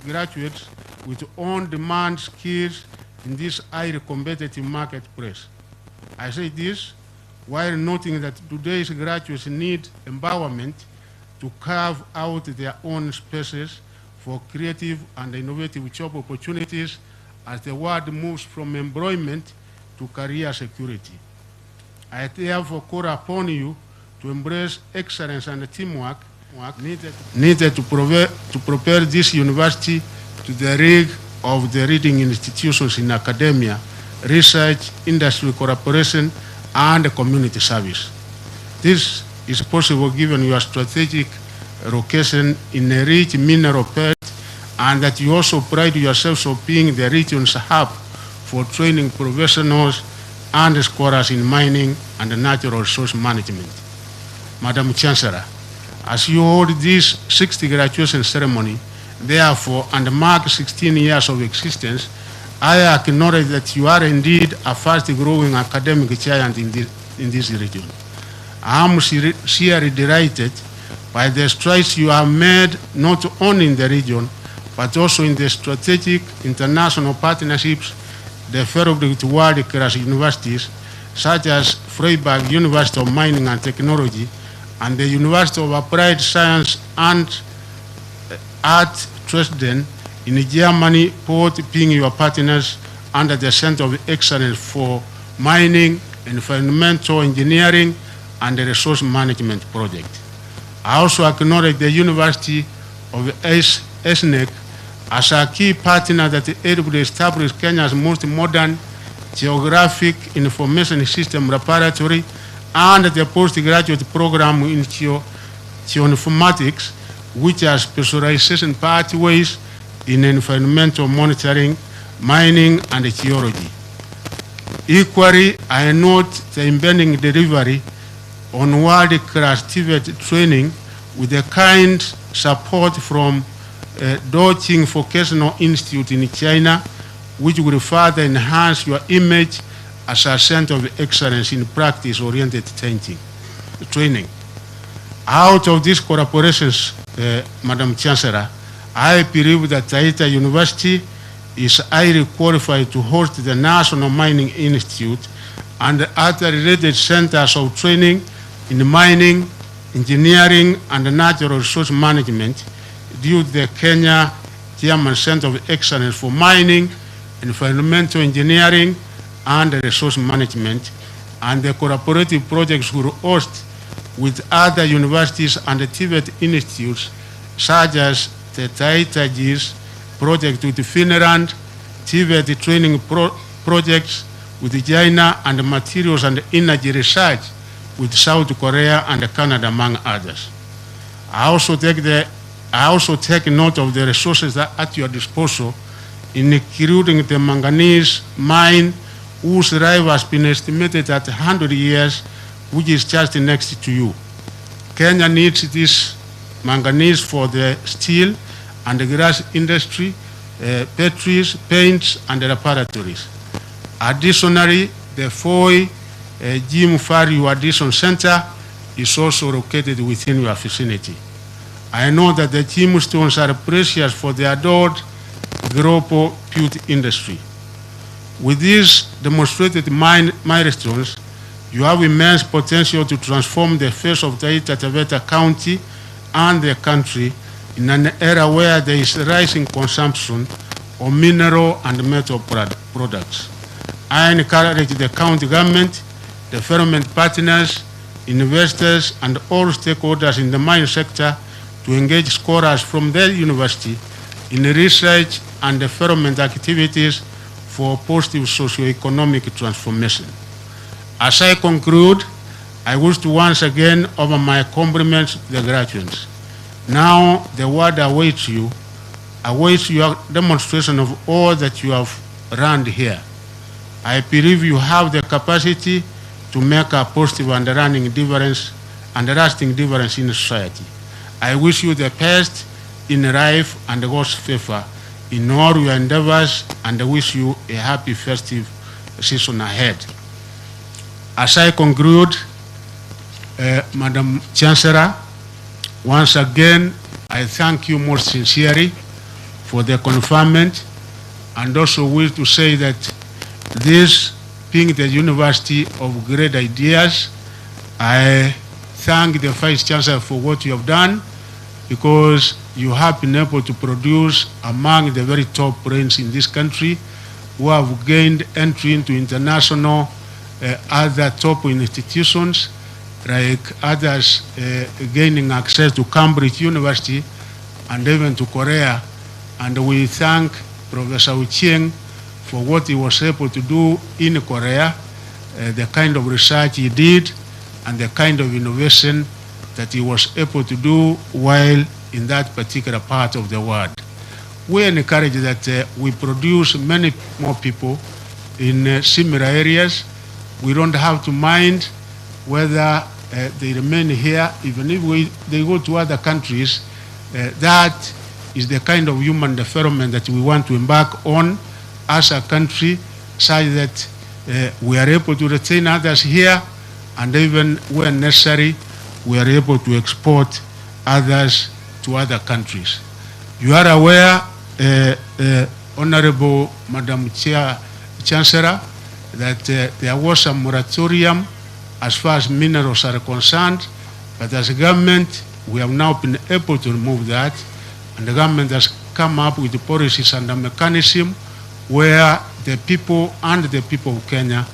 S7: graduates with on-demand skills in this highly competitive marketplace. I say this while noting that today's graduates need empowerment to carve out their own spaces for creative and innovative job opportunities as the world moves from employment to career security. I therefore call upon you to embrace excellence and teamwork needed to prepare this university to the rig of the leading institutions in academia, research, industry cooperation, and community service. This is possible given your strategic location in a rich mineral belt, and that you also pride yourselves of being the region's hub for training professionals and scholars in mining and natural resource management. Madam Chancellor, as you hold this 60th graduation ceremony, therefore, and mark 16 years of existence, I acknowledge that you are indeed a fast-growing academic giant in this region. I am sincerely delighted by the strides you have made not only in the region, but also in the strategic international partnerships developed with world-class universities, such as Freiburg University of Mining and Technology, and the University of Applied Science and Art Dresden in Germany, both being your partners under the Center of Excellence for Mining, Environmental Engineering, and the Resource Management Project. I also acknowledge the University of ESNEC as a key partner that helped establish Kenya's most modern geographic information system laboratory and the postgraduate program in geoinformatics, which has specialization pathways in environmental monitoring, mining, and geology. Equally, I note the impending delivery on world-class TVET training with the kind support from Dongqing Vocational Institute in China, which will further enhance your image as a center of excellence in practice-oriented training. Out of these collaborations, Madam Chancellor, I believe that Taita University is highly qualified to host the National Mining Institute and other related centers of training in mining, engineering, and natural resource management due to the Kenya-German Center of Excellence for Mining, Environmental Engineering, and Resource Management, and the collaborative projects will host with other universities and TVET institutes, such as the Taita GIS project with Finland, TVET training projects with China, and materials and energy research with South Korea and Canada, among others. I also take the I also take note of the resources that at your disposal, including the manganese mine, whose life has been estimated at 100 years, which is just next to you. Kenya needs this manganese for the steel and the glass industry, batteries, paints, and laboratories. Additionally, the Foi Jim Fario Addition Center is also located within your vicinity. I know that the gemstones are precious for the adored global beauty industry. With these demonstrated milestones, you have immense potential to transform the face of Taita Tvaeta County and the country in an era where there is rising consumption of mineral and metal products. I encourage the county government, development partners, investors, and all stakeholders in the mine sector to engage scholars from their university in research and development activities for positive socio-economic transformation. As I conclude, I wish to once again offer my compliments to the graduates. Now the world awaits your demonstration of all that you have learned here. I believe you have the capacity to make a positive and lasting difference in society. I wish you the best in life and God's favor in all your endeavors, and I wish you a happy festive season ahead. As I conclude, Madam Chancellor, once again, I thank you most sincerely for the conferment, and also wish to say that this being the University of Great Ideas, I thank the Vice Chancellor for what you have done, because you have been able to produce among the very top brains in this country who have gained entry into international other top institutions, like others gaining access to Cambridge University and even to Korea. And we thank Professor Uchieng for what he was able to do in Korea, the kind of research he did, and the kind of innovation that he was able to do while in that particular part of the world. We encourage that we produce many more people in similar areas. We don't have to mind whether they remain here, even if they go to other countries. That is the kind of human development that we want to embark on as a country, such that we are able to retain others here, and even when necessary, we are able to export others to other countries. You are aware, Honorable Madam Chancellor, that there was a moratorium as far as minerals are concerned, but as a government, we have now been able to remove that, and the government has come up with the policies and a mechanism where the people and the people of Kenya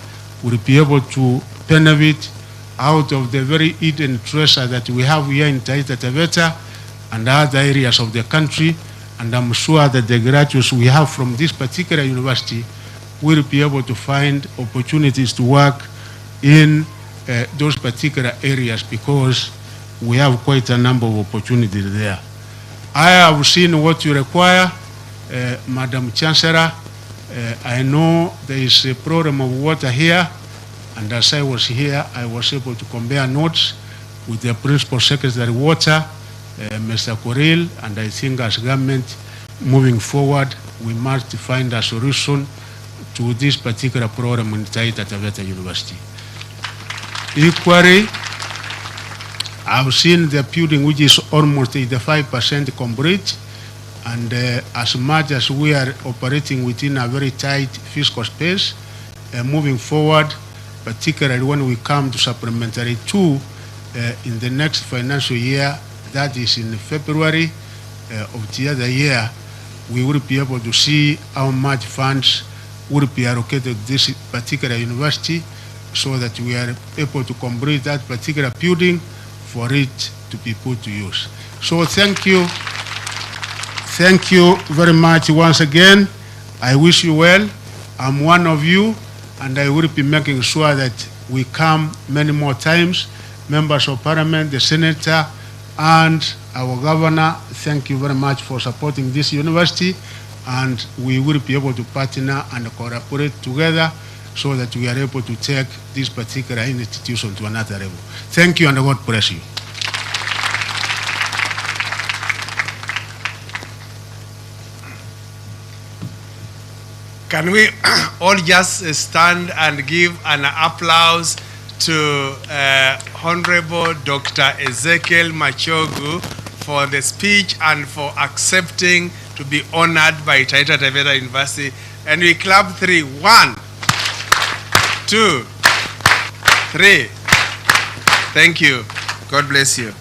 S7: will be able to benefit out of the very hidden treasure that we have here in Taita Tvaeta and other areas of the country. And I'm sure that the graduates we have from this particular university will be able to find opportunities to work in those particular areas, because we have quite a number of opportunities there. I have seen what you require, Madam Chancellor. I know there is a problem of water here, and as I was here, I was able to compare notes with the Principal Secretary Water, Mr. Koril, and I think as government, moving forward, we must find a solution to this particular problem in Taita Tvaeta University. Equally, I've seen the building which is almost 85% complete, and as much as we are operating within a very tight fiscal space, moving forward, particularly when we come to supplementary 2 in the next financial year, that is in February of the other year, we will be able to see how much funds will be allocated to this particular university, so that we are able to complete that particular building for it to be put to use. So thank you. Thank you very much once again. I wish you well. I'm one of you, and I will be making sure that we come many more times, members of parliament, the senator, and our governor, thank you very much for supporting this university, and we will be able to partner and cooperate together so that we are able to take this particular institution to another level. Thank you, and God bless you.
S2: Can we all just stand and give an applause to Honorable Dr. Ezekiel Machogu for the speech and for accepting to be honored by Taita Tvaeta University. And we clap 3. 1, 2, 3. Thank you. God bless you.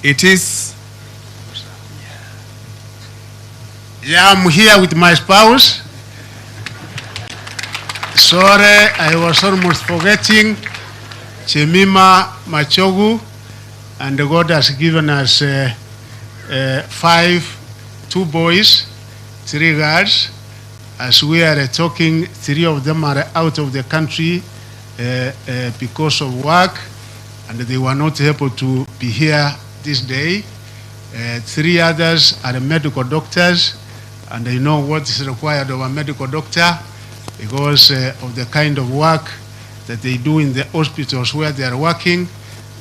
S2: It is.
S7: Yeah, I'm here with my spouse. Sorry, I was almost forgetting Chemima Machogu, and God has given us 2 boys, 3 girls. As we are talking, 3 of them are out of the country because of work, and they were not able to be here this day. 3 others are medical doctors, and they know what is required of a medical doctor because of the kind of work that they do in the hospitals where they are working.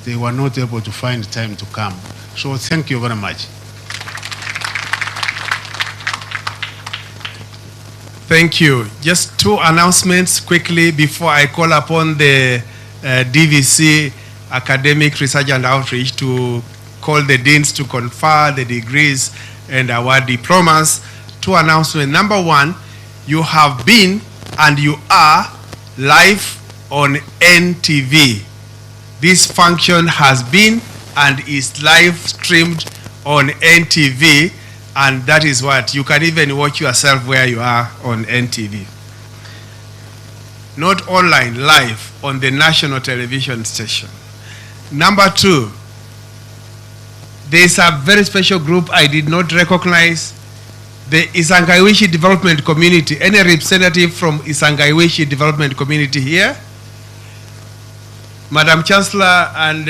S7: They were not able to find time to come. So thank you very much.
S2: Thank you. Just 2 announcements quickly before I call upon the DVC Academic Research and Outreach to call the deans to confer the degrees and award diplomas. 2 announcements. Number 1, you have been and you are live on NTV. This function has been and is live streamed on NTV, and that is what you can even watch yourself where you are on NTV. Not online, live on the national television station. Number 2, there is a very special group I did not recognize, the Isangaiwishi Development Community. Any representative from Isangaiwishi Development Community here? Madam Chancellor and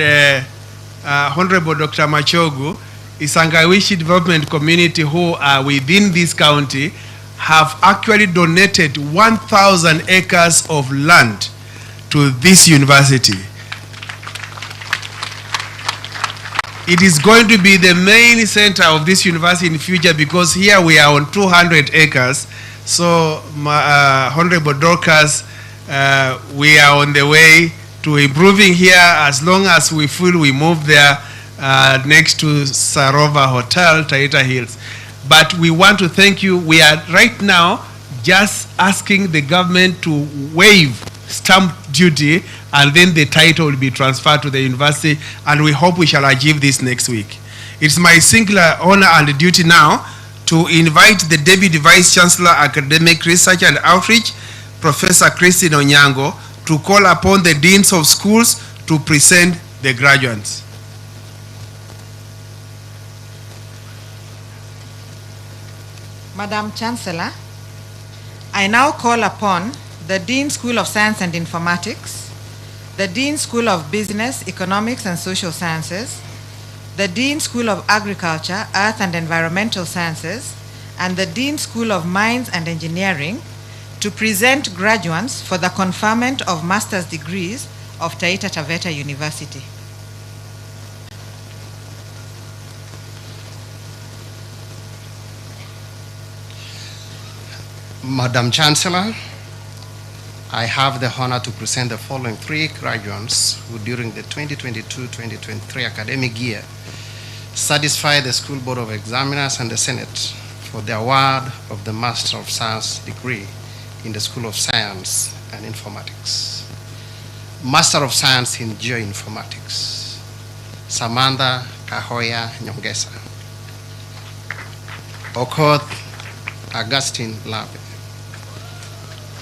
S2: Honorable Dr. Machogu, Isangaiwishi Development Community, who are within this county, have actually donated 1,000 acres of land to this university. It is going to be the main center of this university in the future because here we are on 200 acres. So, Honorable Dorcas, we are on the way to improving here as long as we feel we move there next to Sarova Hotel, Taita Hills. But we want to thank you. We are right now just asking the government to waive stamp duty, and then the title will be transferred to the university, and we hope we shall achieve this next week. It's my singular honor and duty now to invite the Deputy Vice Chancellor, Academic Research and Outreach, Professor Christine Onyango, to call upon the deans of schools to present the graduates.
S5: Madam Chancellor, I now call upon the Dean School of Science and Informatics, the Dean School of Business, Economics and Social Sciences, the Dean School of Agriculture, Earth and Environmental Sciences, and the Dean School of Mines and Engineering to present graduates for the conferment of master's degrees of Taita Tvaeta University.
S8: Madam Chancellor, I have the honor to present the following 3 graduates who during the 2022-2023 academic year satisfied the School Board of Examiners and the Senate for the award of the Master of Science degree in the School of Science and Informatics. Master of Science in Geoinformatics, Samantha Kahoya Nyongesa. Okoth Augustine Labe.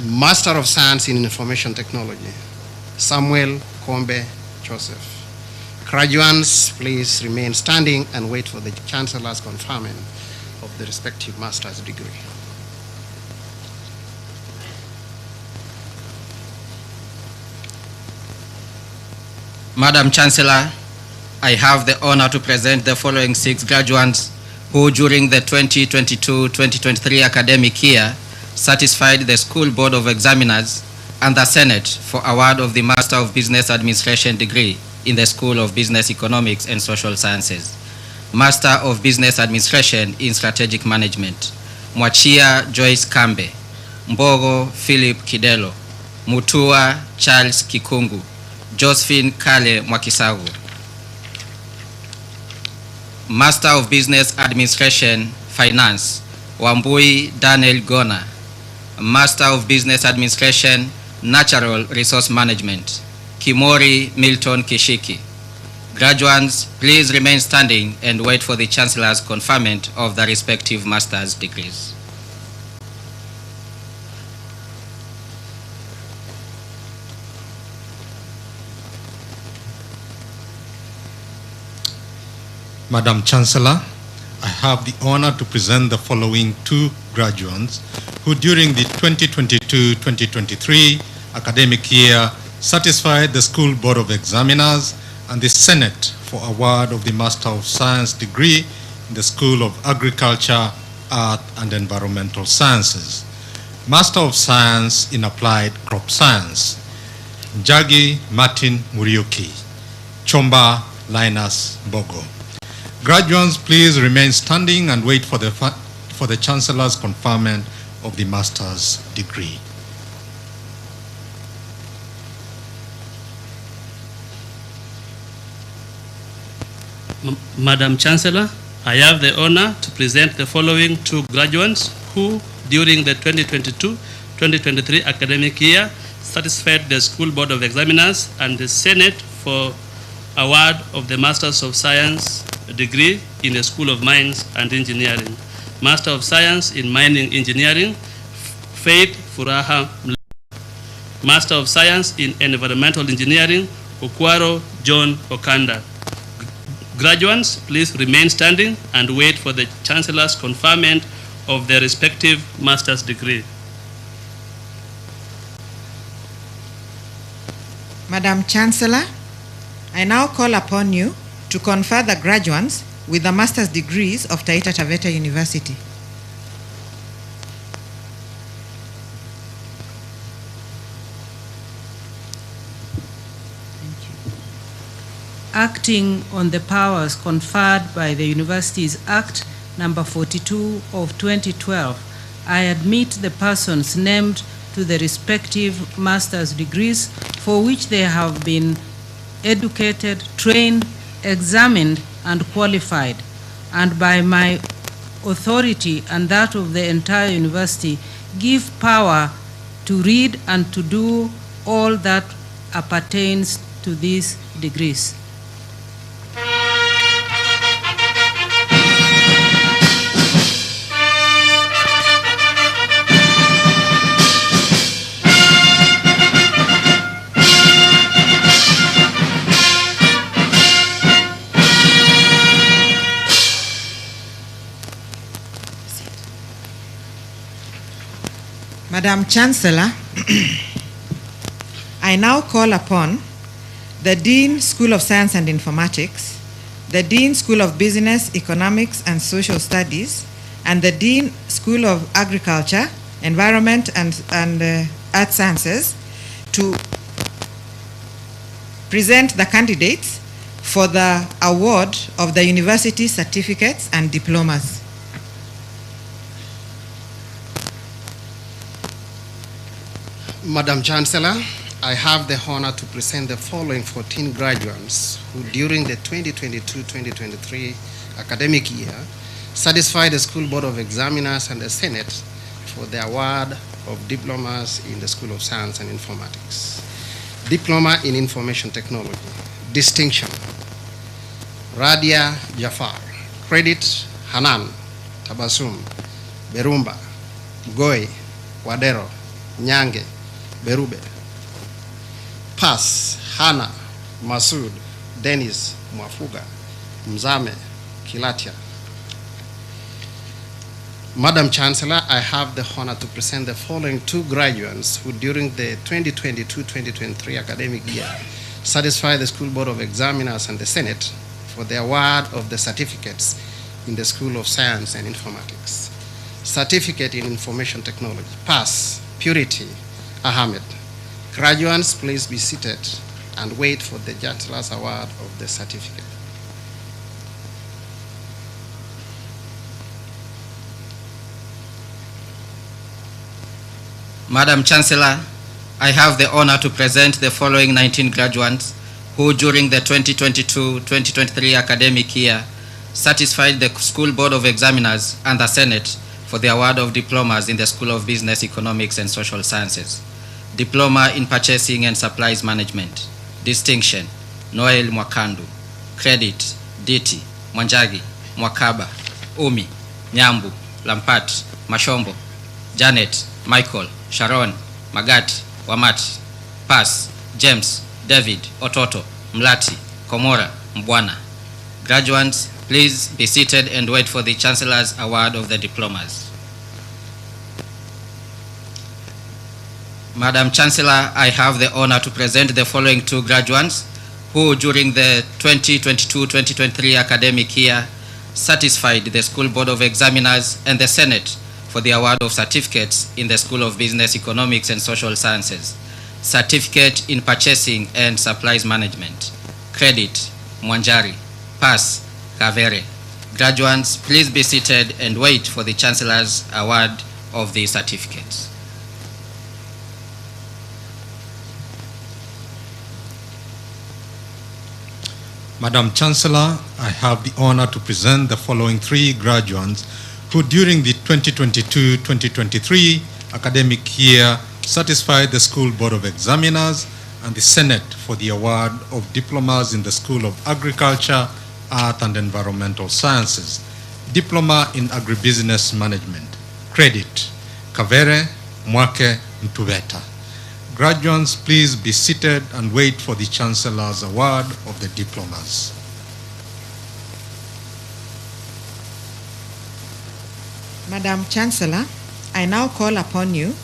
S8: Master of Science in Information Technology, Samuel Kombe Joseph. Graduates, please remain standing and wait for the Chancellor's conferment of the respective master's degree.
S9: Madam Chancellor, I have the honor to present the following 6 graduates who during the 2022-2023 academic year satisfied the School Board of Examiners and the Senate for award of the Master of Business Administration degree in the School of Business Economics and Social Sciences. Master of Business Administration in Strategic Management, Mwachia Joyce Kambe, Mbogo Philip Kidelo, Mutua Charles Kikungu, Josephine Kale Mwakisagu. Master of Business Administration Finance, Wambui Daniel Gona. Master of Business Administration Natural Resource Management, Kimori Milton Kishiki. Graduates, please remain standing and wait for the Chancellor's conferment of the respective master's degrees.
S10: Madam Chancellor, I have the honor to present the following 2 graduates who during the 2022-2023 academic year satisfied the School Board of Examiners and the Senate for award of the Master of Science degree in the School of Agriculture, Art and Environmental Sciences. Master of Science in Applied Crop Science, Njagi Martin Muriuki, Chomba Linus Bogo. Graduates, please remain standing and wait for the Chancellor's conferment of the master's degree.
S11: Madam Chancellor, I have the honor to present the following 2 graduates who, during the 2022-2023 academic year, satisfied the School Board of Examiners and the Senate for award of the Masters of Science degree in the School of Mines and Engineering. Master of Science in Mining Engineering, Faith Furaha Mla. Master of Science in Environmental Engineering, Okwaro John Okanda. Graduates, please remain standing and wait for the Chancellor's conferment of their respective master's degree.
S5: Madam Chancellor, I now call upon you to confer the graduates with the master's degrees of Taita Tvaeta University.
S4: Acting on the powers conferred by the Universities Act number 42 of 2012, I admit the persons named to the respective master's degrees for which they have been educated, trained, examined, and qualified, and by my authority and that of the entire university, give power to read and to do all that appertains to these degrees.
S5: Madam Chancellor, I now call upon the Dean, School of Science and Informatics, the Dean, School of Business, Economics and Social Studies, and the Dean, School of Agriculture, Environment and Earth Sciences to present the candidates for the award of the university certificates and diplomas.
S8: Madam Chancellor, I have the honor to present the following 14 graduates who during the 2022-2023 academic year satisfied the School Board of Examiners and the Senate for the award of diplomas in the School of Science and Informatics. Diploma in Information Technology, distinction, Radia Jafar, credit, Hanan, Tabasum, Berumba, Goy, Wadero, Nyange, Berube. Pass, Hannah, Masood, Dennis, Mwafuga, Mzame, Kilatia. Madam Chancellor, I have the honor to present the following two graduates who during the 2022-2023 academic year satisfied the School Board of Examiners and the Senate for the award of the certificates in the School of Science and Informatics. Certificate in Information Technology, Pass, Purity, Ahmed. Graduates, please be seated and wait for the Chancellor's award of the certificate.
S9: Madam Chancellor, I have the honor to present the following 19 graduates who during the 2022-2023 academic year satisfied the School Board of Examiners and the Senate for the award of diplomas in the School of Business, Economics and Social Sciences. Diploma in Purchasing and Supplies Management. Distinction, Noel Mwakandu. Credit, Diti, Mwanjagi, Mwakaba, Umi, Nyambu, Lampat, Mashombo, Janet, Michael, Sharon, Magati, Wamati. Pass, James, David, Ototo, Mlati, Komora, Mbwana. Graduates, please be seated and wait for the Chancellor's award of the diplomas. Madam Chancellor, I have the honor to present the following two graduates who during the 2022-2023 academic year satisfied the School Board of Examiners and the Senate for the award of certificates in the School of Business, Economics and Social Sciences. Certificate in Purchasing and Supplies Management. Credit, Mwanjari. Pass, Kavere. Graduates, please be seated and wait for the Chancellor's award of the certificates.
S10: Madam Chancellor, I have the honor to present the following three graduates who during the 2022-2023 academic year satisfied the School Board of Examiners and the Senate for the award of diplomas in the School of Agriculture, Art and Environmental Sciences. Diploma in Agribusiness Management. Credit, Kavere Mwake Mtuweta. Graduates, please be seated and wait for the Chancellor's award of the diplomas.
S5: Madam Chancellor, I now call upon you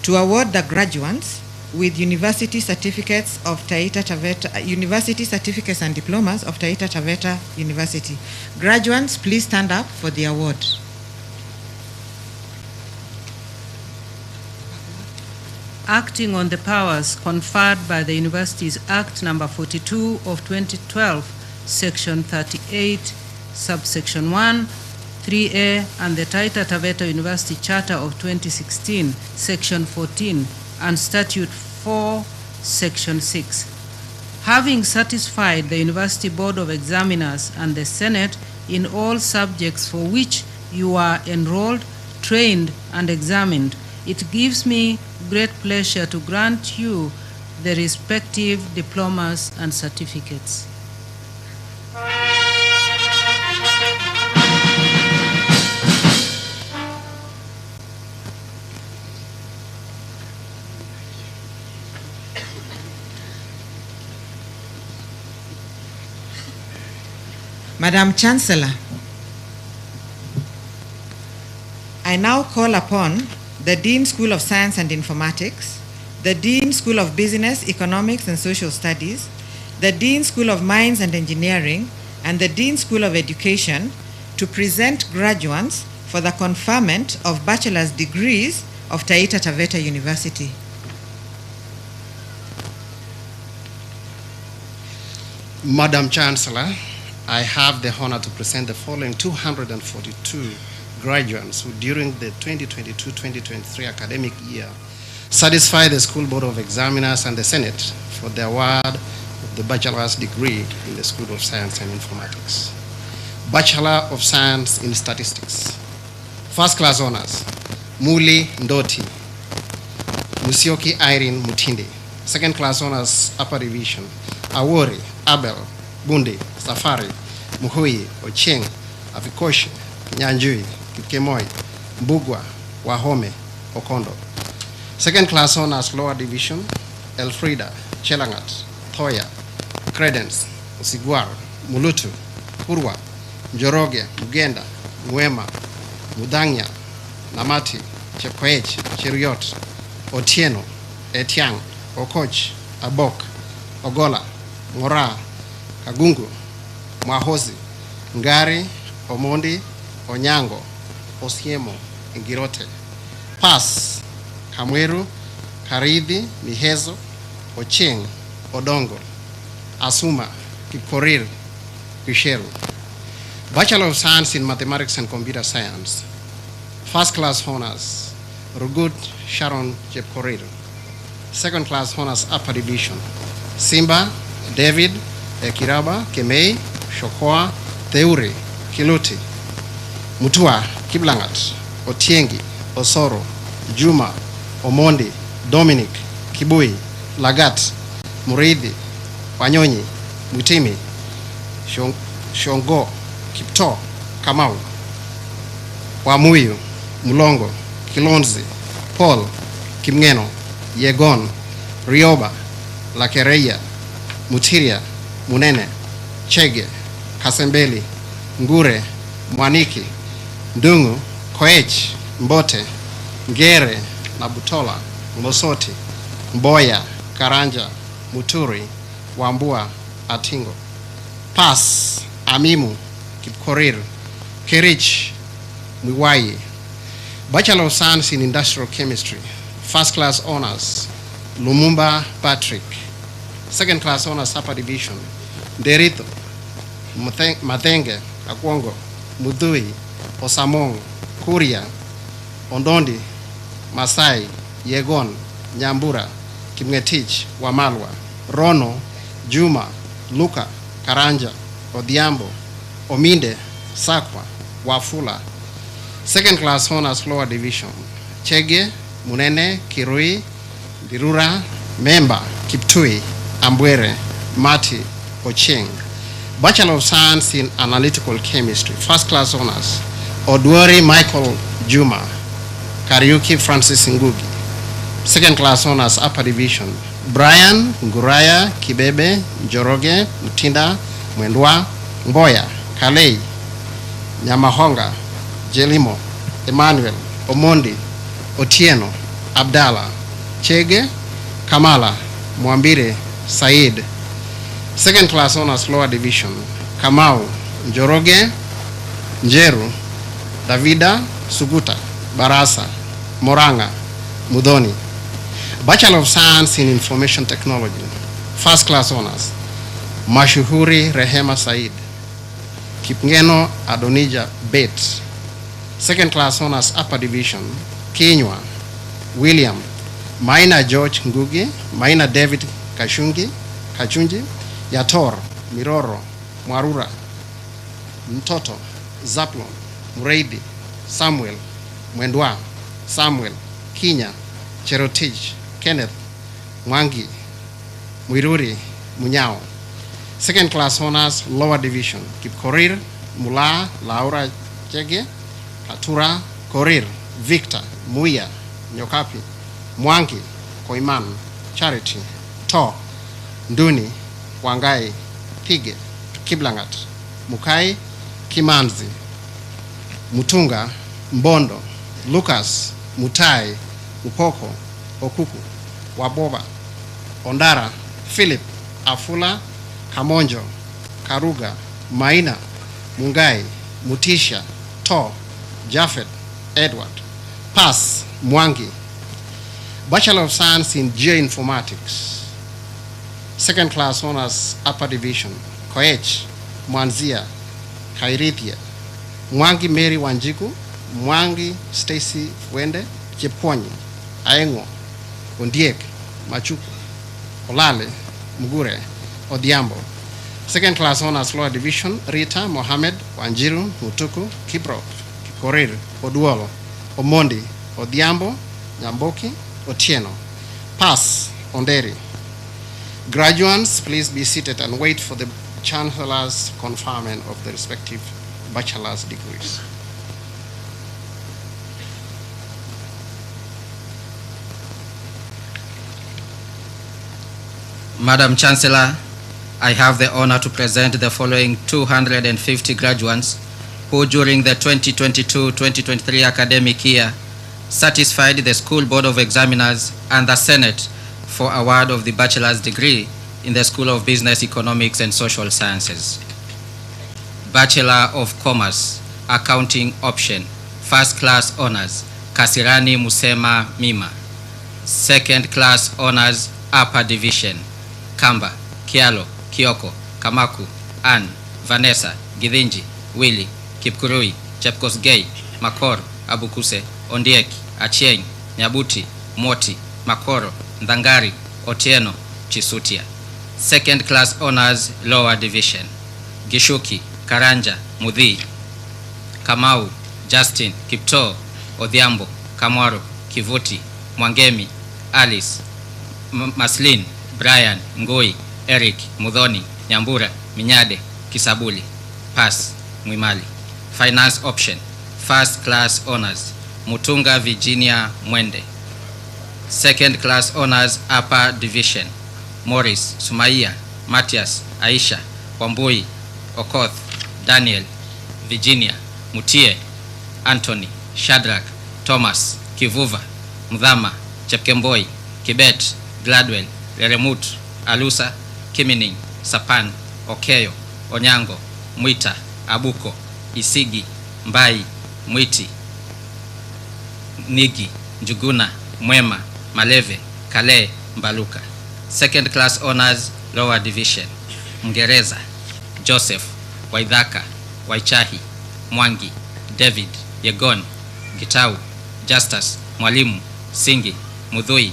S5: to award the graduates with university certificates of Taita Tvaeta, university certificates and diplomas of Taita Tvaeta University. Graduates, please stand up for the award.
S4: Acting on the powers conferred by the Universities Act number 42 of 2012, section 38, subsection 1, 3A, and the Taita Tvaeta University Charter of 2016, section 14, and statute 4, section 6. Having satisfied the University Board of Examiners and the Senate in all subjects for which you are enrolled, trained, and examined, it gives me great pleasure to grant you the respective diplomas and certificates.
S5: Madam Chancellor, I now call upon the Dean School of Science and Informatics, the Dean School of Business, Economics and Social Studies, the Dean School of Mines and Engineering, and the Dean School of Education to present graduates for the conferment of bachelor's degrees of Taita Tvaeta University.
S8: Madam Chancellor, I have the honor to present the following 242 graduates who during the 2022-2023 academic year satisfied the School Board of Examiners and the Senate for the award of the bachelor's degree in the School of Science and Informatics. Bachelor of Science in Statistics. First class honors, Muli Ndoti, Musioki Irene Mutinde. Second class honors, Upper Division, Awori, Abel, Bundi, Safari, Muhui, Ocheng, Afikoshe, Nyanjui, Kikemoi, Mbugwa, Wahome, Okondo. Second class honors, Lower Division, Elfrida, Chelangat, Thoya, Credence, Usigwar, Mulutu, Purwa, Njoroge, Mugenda, Mwema, Mudangya, Namati, Chepkoech, Cheruiyot, Otieno, Etiang, Okoch, Abok, Ogola, Ngora, Kagungu, Mwahozi, Ngari, Omondi, Onyango, Osiemo, Ngirote. Pass, Kamweru, Karidhi, Mihezo, Ocheng, Odongo, Asuma, Kipkorir, Kisheru. Bachelor of Science in Mathematics and Computer Science. First class honors, Rugut Sharon Jepkorir. Second class honors, Upper Division, Simba, David, Ekiraba, Kemei, Shokoa, Teuri, Kiluti, Mutua, Kiblangat, Otiengi, Osoro, Juma, Omondi, Dominic, Kibui, Lagat, Muridi, Wanyonyi, Mutimi, Shongo, Kipto, Kamau, Wamuyu, Mulongo, Kilonzi, Paul, Kimngeno, Yegon, Rioba, Lakereya, Mutiria, Munene, Chege, Kasembeli, Ngure, Mwaniki, Ndungu, Koech, Mbote, Ngere, Nabutola, Mosoti, Mboya, Karanja, Muturi, Wambua, Atingo. Pass, Amimu, Kipkorir, Kerich, Mwiwayi. Bachelor of Science in Industrial Chemistry. First class honors, Lumumba Patrick. Second class honors, Upper Division, Derito, Mathenge, Akwongo, Mudhui, Osamong, Kuria, Ondondi, Masai, Yegon, Nyambura, Kimngetich, Wamalwa, Rono, Juma, Luka, Karanja, Odhiambo, Ominde, Sakwa, Wafula. Second class honors, Lower Division, Chege, Munene, Kirui, Dirura, Memba, Kiptui, Ambwere, Mati, Ocheng. Bachelor of Science in Analytical Chemistry. First class honors, Odwori Michael Juma, Kariuki Francis Ngugi. Second class honors, Upper Division, Brian Nguraya Kibebe, Njoroge, Mutinda, Mwendwa, Mboya, Kalei, Nyamahonga, Jelimo, Emmanuel, Omondi, Otieno, Abdallah, Chege, Kamala, Mwambire, Said. Second class honors, Lower Division, Kamau, Njoroge, Njeru, Davida, Suguta, Barasa, Moranga, Mudhoni. Bachelor of Science in Information Technology. First class honors, Mashuhuri Rehema Said, Kipngeno Adonija Bet. Second class honors, Upper Division, Kinywa, William, Maina George Ngugi, Maina David Kachunji, Yator, Miroro, Mwarura, Mtoto, Zaplon, Mreidi, Samuel, Mwendwa, Samuel, Kinya, Cherotich, Kenneth, Mwangi, Mwiruri, Munyao. Second class honors, Lower Division, Kipkorir, Mula, Laura Chege, Katura, Korir, Victor, Muya, Nyokapi, Mwangi, Koiman, Charity, To, Nduni, Wangai, Pige, Kiblangat, Mukai, Kimanzi, Mutunga, Mbondo, Lucas, Mutai, Upoko, Okuku, Waboba, Ondara, Philip, Afula, Kamonjo, Karuga, Maina, Mungai, Mutisha, To, Japheth, Edward. Pass, Mwangi. Bachelor of Science in Geoinformatics. Second class honors, Upper Division, Koech, Mwanzia, Kairithia, Mwangi Mary Wanjiku, Mwangi Stacy Wende, Chepkonyi, Aengo, Ondiek, Machuku, Olale, Mugure, Odhiambo. Second class honors, Lower Division, Rita, Mohammed, Wanjiru, Mutuku, Kiprop, Kikorir, Oduolo, Omondi, Odhiambo, Nyamboki, Otieno. Pass, Onderi. Graduates, please be seated and wait for the Chancellor's conferment of the respective bachelor's degrees.
S9: Madam Chancellor, I have the honor to present the following 250 graduates who during the 2022-2023 academic year satisfied the School Board of Examiners and the Senate for award of the bachelor's degree in the School of Business, Economics and Social Sciences. Bachelor of Commerce, Accounting Option, First Class Honors, Kasirani Musema Mima. Second Class Honors, Upper Division, Kamba, Kialo, Kioko, Kamaku, Ann, Vanessa, Githinji, Willy, Kipkurui, Chepkosgei, Makor, Abukuse, Ondieki, Achieng, Nyabuti, Moti, Makoro, Ndangari, Otieno, Chisutia. Second Class Honors, Lower Division, Gishuki, Karanja, Mudhi, Kamau, Justin, Kipto, Odhiambo, Kamwaro, Kivuti, Mwangemi, Alice, Maslin, Brian, Ngoi, Eric, Mudhoni, Nyambura, Minyade, Kisabuli. Pass, Mwimali. Finance Option, First Class Honors, Mutunga Virginia Mwende. Second Class Honors, Upper Division, Morris, Sumaiya, Matias, Aisha, Wambui, Okoth, Daniel, Virginia, Mutie, Anthony, Shadrach, Thomas, Kivuva, Mdhama, Chepkemboi, Kibet, Gladwell, Leremut, Alusa, Kimining, Sapan, Okeyo, Onyango, Mwita, Abuko, Isigi, Mbai, Mwiti, Nigi, Njuguna, Mwema, Maleve, Kale, Mbaluka. Second Class Honors, Lower Division, Mngereza, Joseph, Waithaka, Waichahi, Mwangi, David, Yegon, Gitau, Justus, Mwalimu, Singi, Mudhui,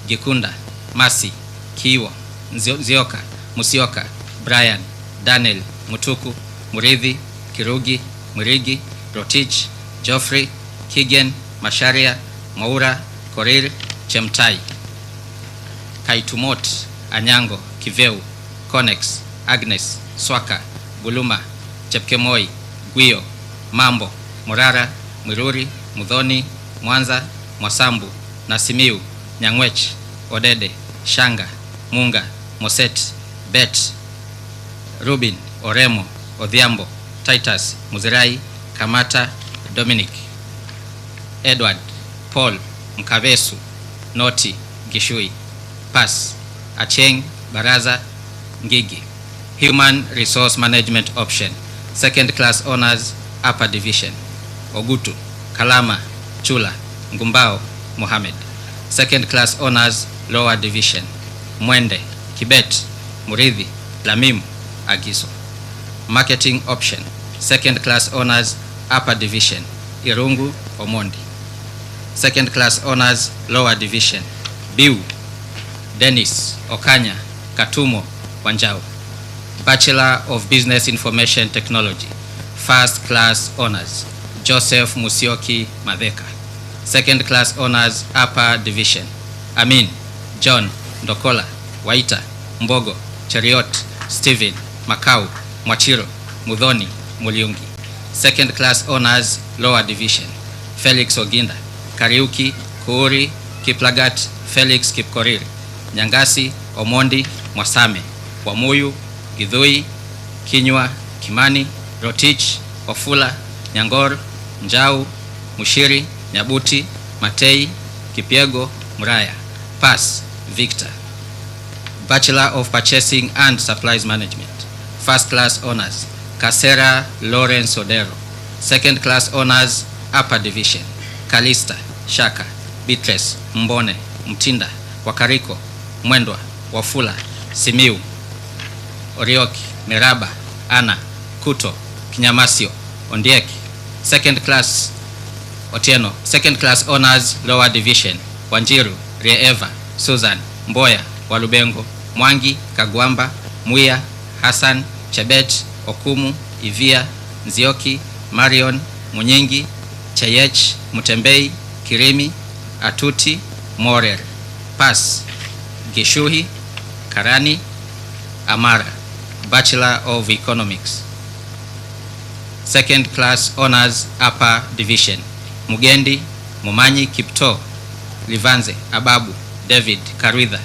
S9: Gikunda, Masi, Kiwo, Nzioka, Musioka, Brian, Daniel, Mutuku, Muridhi, Kirugi, Murigi, Rotich, Geoffrey, Kigen, Masharia, Maura, Korir, Chemtai. Kaitumot, Anyango, Kiveu, Konex, Agnes, Swaka, Buluma, Chepkemoi, Guio, Mambo, Murara, Mwiruri, Mudhoni, Mwanza, Mwasambu, Nasimiu, Nyangwech, Odede, Shanga, Munga, Moset, Bet, Rubin, Oremo, Odhiambo, Titus, Muzirai, Kamata, Dominic, Edward, Paul, Mkavesu, Noti, Gishui. Pass, Acheng, Baraza, Ngigi. Human Resource Management Option, Second Class Honors, Upper Division, Ogutu, Kalama, Chula, Ngumbao, Mohammed. Second Class Honors, Lower Division, Mwende, Kibet, Muridhi, Lamim, Agiso. Marketing Option, Second Class Honors, Upper Division, Irungu, Omondi. Second Class Honors, Lower Division, Biu, Dennis, Okanya, Katumo, Wanjao. Bachelor of Business Information Technology, First Class Honors, Joseph Musioki Madheka. Second Class Honors, Upper Division, Amin, John, Ndokola, Waita, Mbogo, Cheriot, Stephen, Makau, Mwachiro, Mudhoni, Muliungi. Second Class Honors, Lower Division, Felix Oginda, Kariuki, Kuuri, Kiplagat, Felix Kipkoriri, Nyangasi, Omondi, Mwasame, Wamuyu, Githui, Kinywa, Kimani, Rotich, Wafula, Nyangor, Njau, Mushiri, Nyabuti, Matei, Kipiego, Muraya. Pass, Victor. Bachelor of Purchasing and Supplies Management, First Class Honors, Kasera Lawrence Odero. Second Class Honors, Upper Division, Kalista, Shaka, Beatrice, Mbone, Mtinda, Wakariko, Mwendwa, Wafula, Simiu, Orioki, Meraba, Ana, Kuto, Kinyamasio, Ondieki. Second Class Otieno. Second Class Honors, Lower Division, Wanjiru, Reeva, Susan, Mboya, Walubengo, Mwangi, Kagwamba, Muya, Hassan, Chebet, Okumu, Ivia, Nzioki, Marion, Munyingi, Chayech, Mutembei, Kirimi, Atuti, Morer. Pass, Gishuhi, Karani, Amara. Bachelor of Economics. Second Class Honors, Upper Division, Mugendi, Mumanyi Kipto, Livanze, Ababu, David, Karidha,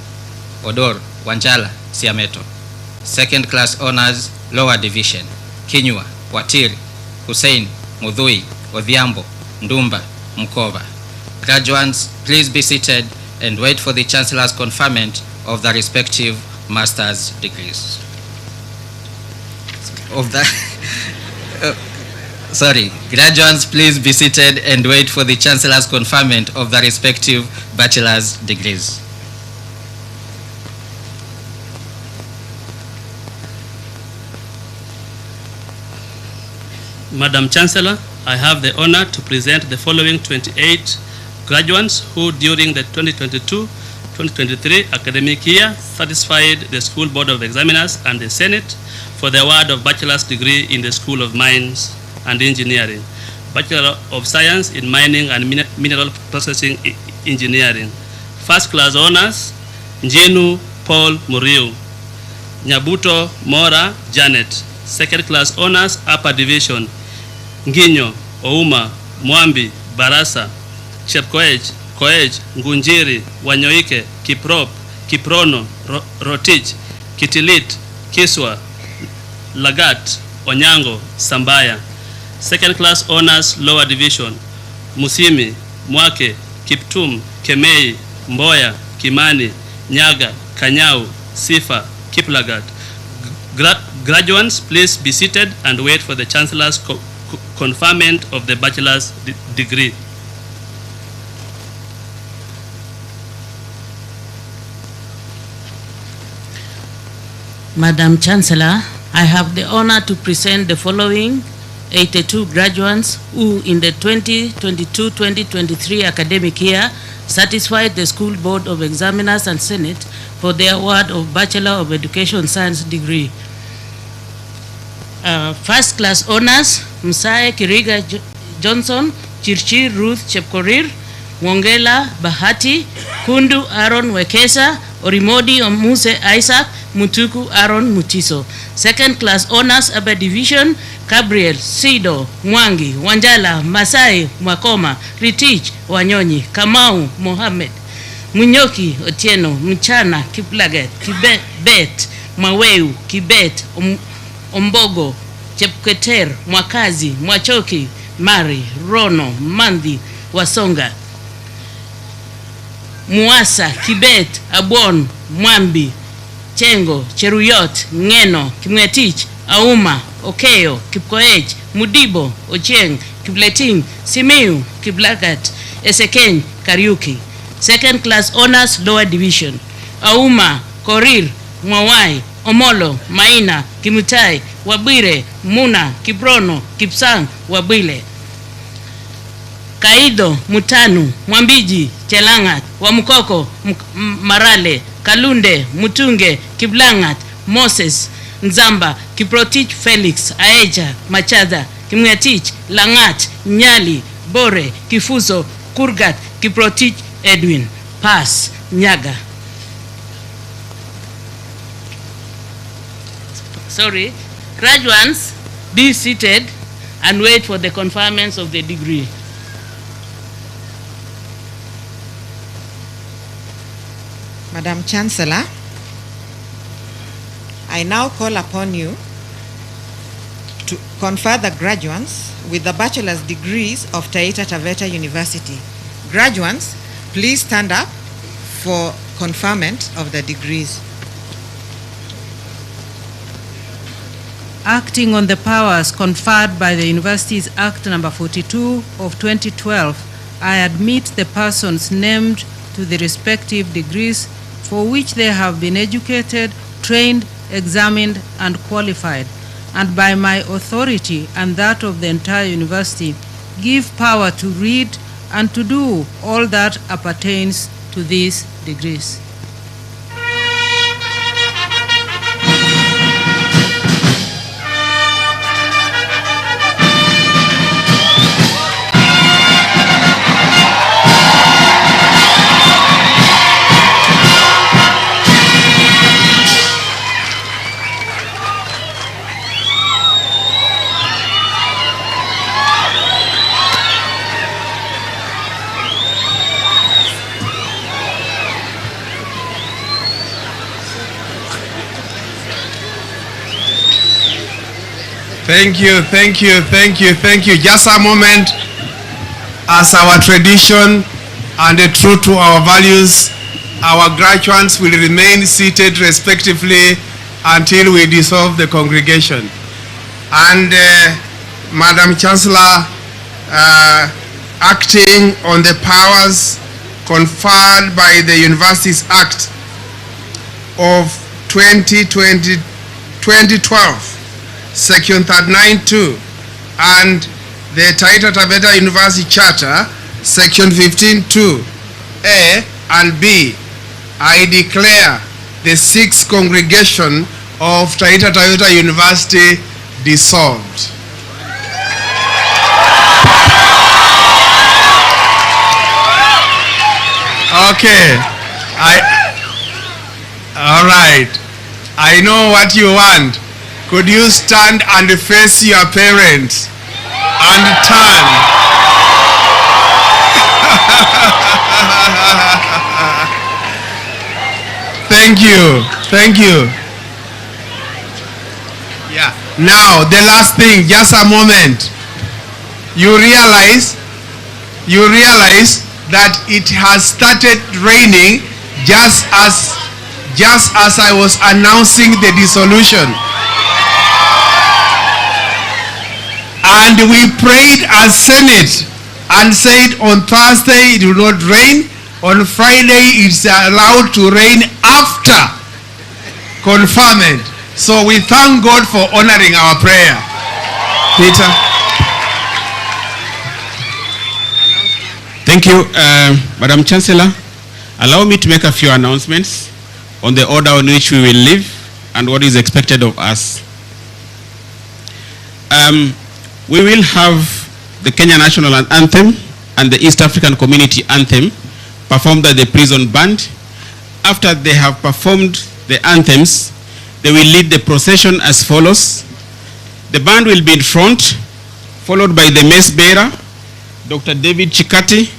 S9: Odor, Wanjala, Siameto. Second class honors, lower division, Kinyua, Watiri, Hussein, Mudhui, Odhiambo, Ndumba, Mkova. Graduates, please be seated and wait for the Chancellor's conferment of the respective master's degrees. Graduates, please be seated and wait for the Chancellor's conferment of the respective bachelor's degrees.
S11: Madam Chancellor, I have the honor to present the following 28 graduates who during the 2022-2023 academic year satisfied the School Board of Examiners and the Senate for the award of bachelor's degree in the School of Mines and Engineering, Bachelor of Science in Mining and Mineral Processing Engineering. First class honors, Njenu Paul Muriu, Nyabuto Mora Janet. Second class honors, upper division, Nginyo, Ouma, Mwambi, Barasa, Chepkoech, Koech, Ngunjiri, Wanyoike, Kiprop, Kiprono, Rotich, Kitilit, Kiswa, Lagat, Onyango, Sambaya. Second class honors, lower division, Musimi, Mwake, Kiptum, Kemei, Mboya, Kimani, Nyaga, Kanyau, Sifa, Kiplagat. Graduates, please be seated and wait for the Chancellor's conferment of the bachelor's degree.
S12: Madam Chancellor, I have the honor to present the following 82 graduates who in the 2022-2023 academic year satisfied the School Board of Examiners and Senate for the award of Bachelor of Education Science degree. First class honors, Msae Kiriga Johnson, Chirchir Ruth Chepkorir, Wongela Bahati, Kundu Aaron Wekesa, Orimodi Omuse Isaac, Mutuku Aaron Mutiso. Second class honors, upper division, Gabriel Sido Mwangi, Wanjala Masai Mwakoma, Ritich Wanyonyi, Kamau Mohammed, Munyoki Otieno, Mchana Kiplaget, Kibet Maweu, Kibet Ombogo, Chepketer, Mwakazi, Mwachoki, Mari, Rono, Mandi, Wasonga, Muasa, Kibet, Abon, Mwambi, Chengo, Cheruyot, Ngeno, Kimwetich, Auma, Okeyo, Kipkoech, Mudibo, Ochieng, Kibleting, Simiu, Kiblagat, Esekeny, Kariuki. Second class honors, lower division, Auma, Korir, Mwawai, Omolo, Maina, Kimutai, Wabire, Muna, Kibrono, Kipsang, Wabile. Kaido, Mutanu, Mwambiji, Chelangat, Wamukoko, Marale, Kalunde, Mutunge, Kiblangat, Moses, Nzamba, Kiprotich Felix, Aeja, Machada, Kimngatich, Langat, Nyali, Bore, Kifuso, Kurgat, Kiprotich Edwin. Pass, Nyaga. Graduates, be seated and wait for the conferments of the degree.
S5: Madam Chancellor, I now call upon you to confer the graduates with the bachelor's degrees of Taita Tvaeta University. Graduates, please stand up for conferment of the degrees.
S4: Acting on the powers conferred by the Universities Act No. 42 of 2012, I admit the persons named to the respective degrees for which they have been educated, trained, examined, and qualified, and by my authority and that of the entire university, give power to read and to do all that appertains to these degrees.
S2: Thank you, thank you, thank you, thank you. Just a moment. As our tradition and true to our values, our graduates will remain seated respectively until we dissolve the congregation. And Madam Chancellor, acting on the powers conferred by the Universities Act of 2012, Section 39(2), and the Taita Tvaeta University Charter, Section 15(2), A and B, I declare the sixth congregation of Taita Tvaeta University dissolved. Okay, all right. I know what you want. Could you stand and face your parents and turn? Thank you, thank you. Yeah. Now the last thing, just a moment. You realize that it has started raining just as I was announcing the dissolution. And we prayed as Senate and said on Thursday it will not rain. On Friday it's allowed to rain after conferment. So we thank God for honoring our prayer. Peter.
S13: Thank you, Madam Chancellor. Allow me to make a few announcements on the order on which we will live and what is expected of us. We will have the Kenya National Anthem and the East African Community Anthem performed by the prison band. After they have performed the anthems, they will lead the procession as follows. The band will be in front, followed by the mess bearer, Dr. David Chikati.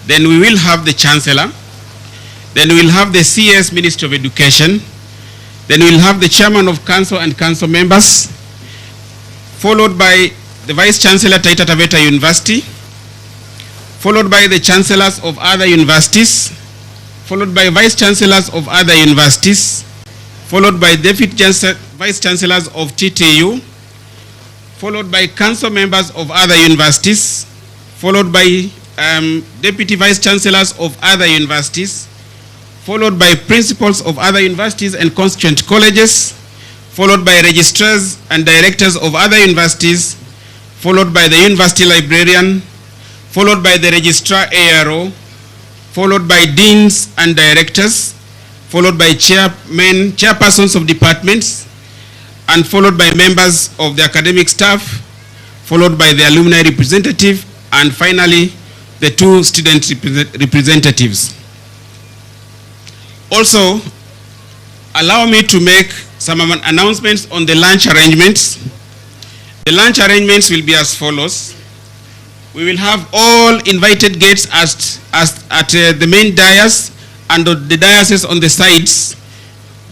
S13: Then we will have the Chancellor. Then we will have the CS Minister of Education. Then we will have the Chairman of Council and Council members, followed by the Vice Chancellor Taita Tvaeta University, followed by the Chancellors of other universities, followed by Vice Chancellors of other universities, followed by Deputy Vice Chancellors of TTU, followed by Council members of other universities, followed by Deputy Vice Chancellors of other universities, followed by principals of other universities and constituent colleges, followed by registrars and directors of other universities, followed by the university librarian, followed by the registrar ARO, followed by deans and directors, followed by chairpersons of departments, and followed by members of the academic staff, followed by the alumni representative, and finally the two student representatives. Also, allow me to make some announcements on the lunch arrangements. The lunch arrangements will be as follows. We will have all invited guests at the main dais and the daises on the sides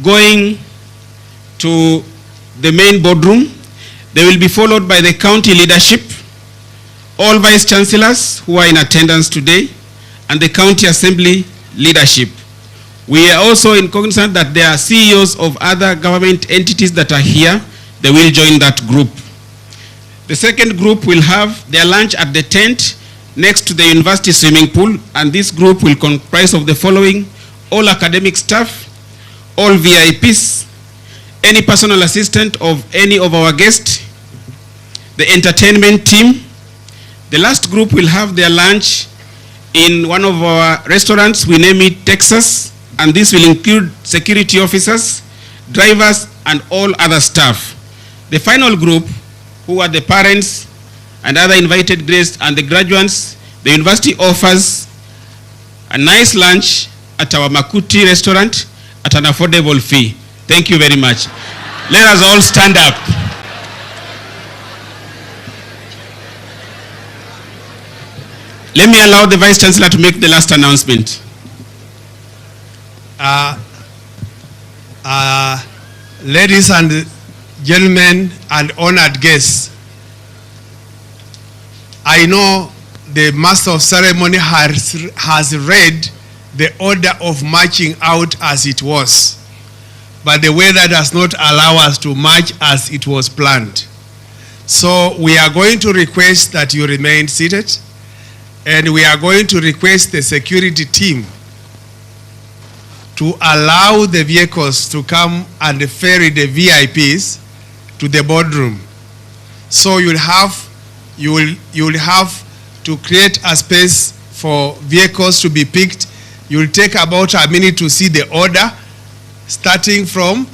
S13: going to the main boardroom. They will be followed by the county leadership, all vice chancellors who are in attendance today, and the county assembly leadership. We are also cognizant that there are CEOs of other government entities that are here. They will join that group. The second group will have their lunch at the tent next to the university swimming pool, and this group will comprise of the following: all academic staff, all VIPs, any personal assistant of any of our guests, the entertainment team. The last group will have their lunch in one of our restaurants. We name it Texas, and this will include security officers, drivers, and all other staff. The final group, who are the parents and other invited guests and the graduates, the university offers a nice lunch at our Makuti restaurant at an affordable fee. Thank you very much. Let us all stand up. Let me allow the Vice Chancellor to make the last announcement.
S2: Ladies and gentlemen and honored guests, I know the Master of Ceremony has read the order of marching out as it was, but the weather does not allow us to march as it was planned. So we are going to request that you remain seated, and we are going to request the security team to allow the vehicles to come and ferry the VIPs to the boardroom. So you'll have to create a space for vehicles to be picked. You'll take about a minute to see the order, starting from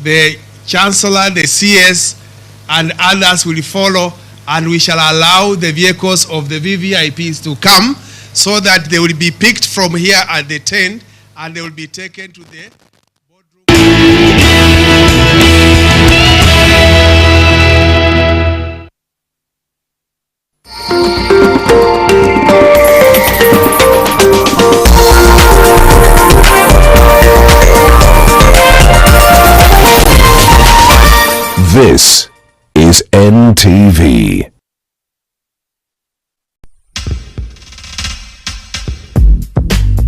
S2: the Chancellor, the CS, and others will follow, and we shall allow the vehicles of the VVIPs to come so that they will be picked from here at the tent and they will be taken to the
S14: This is NTV.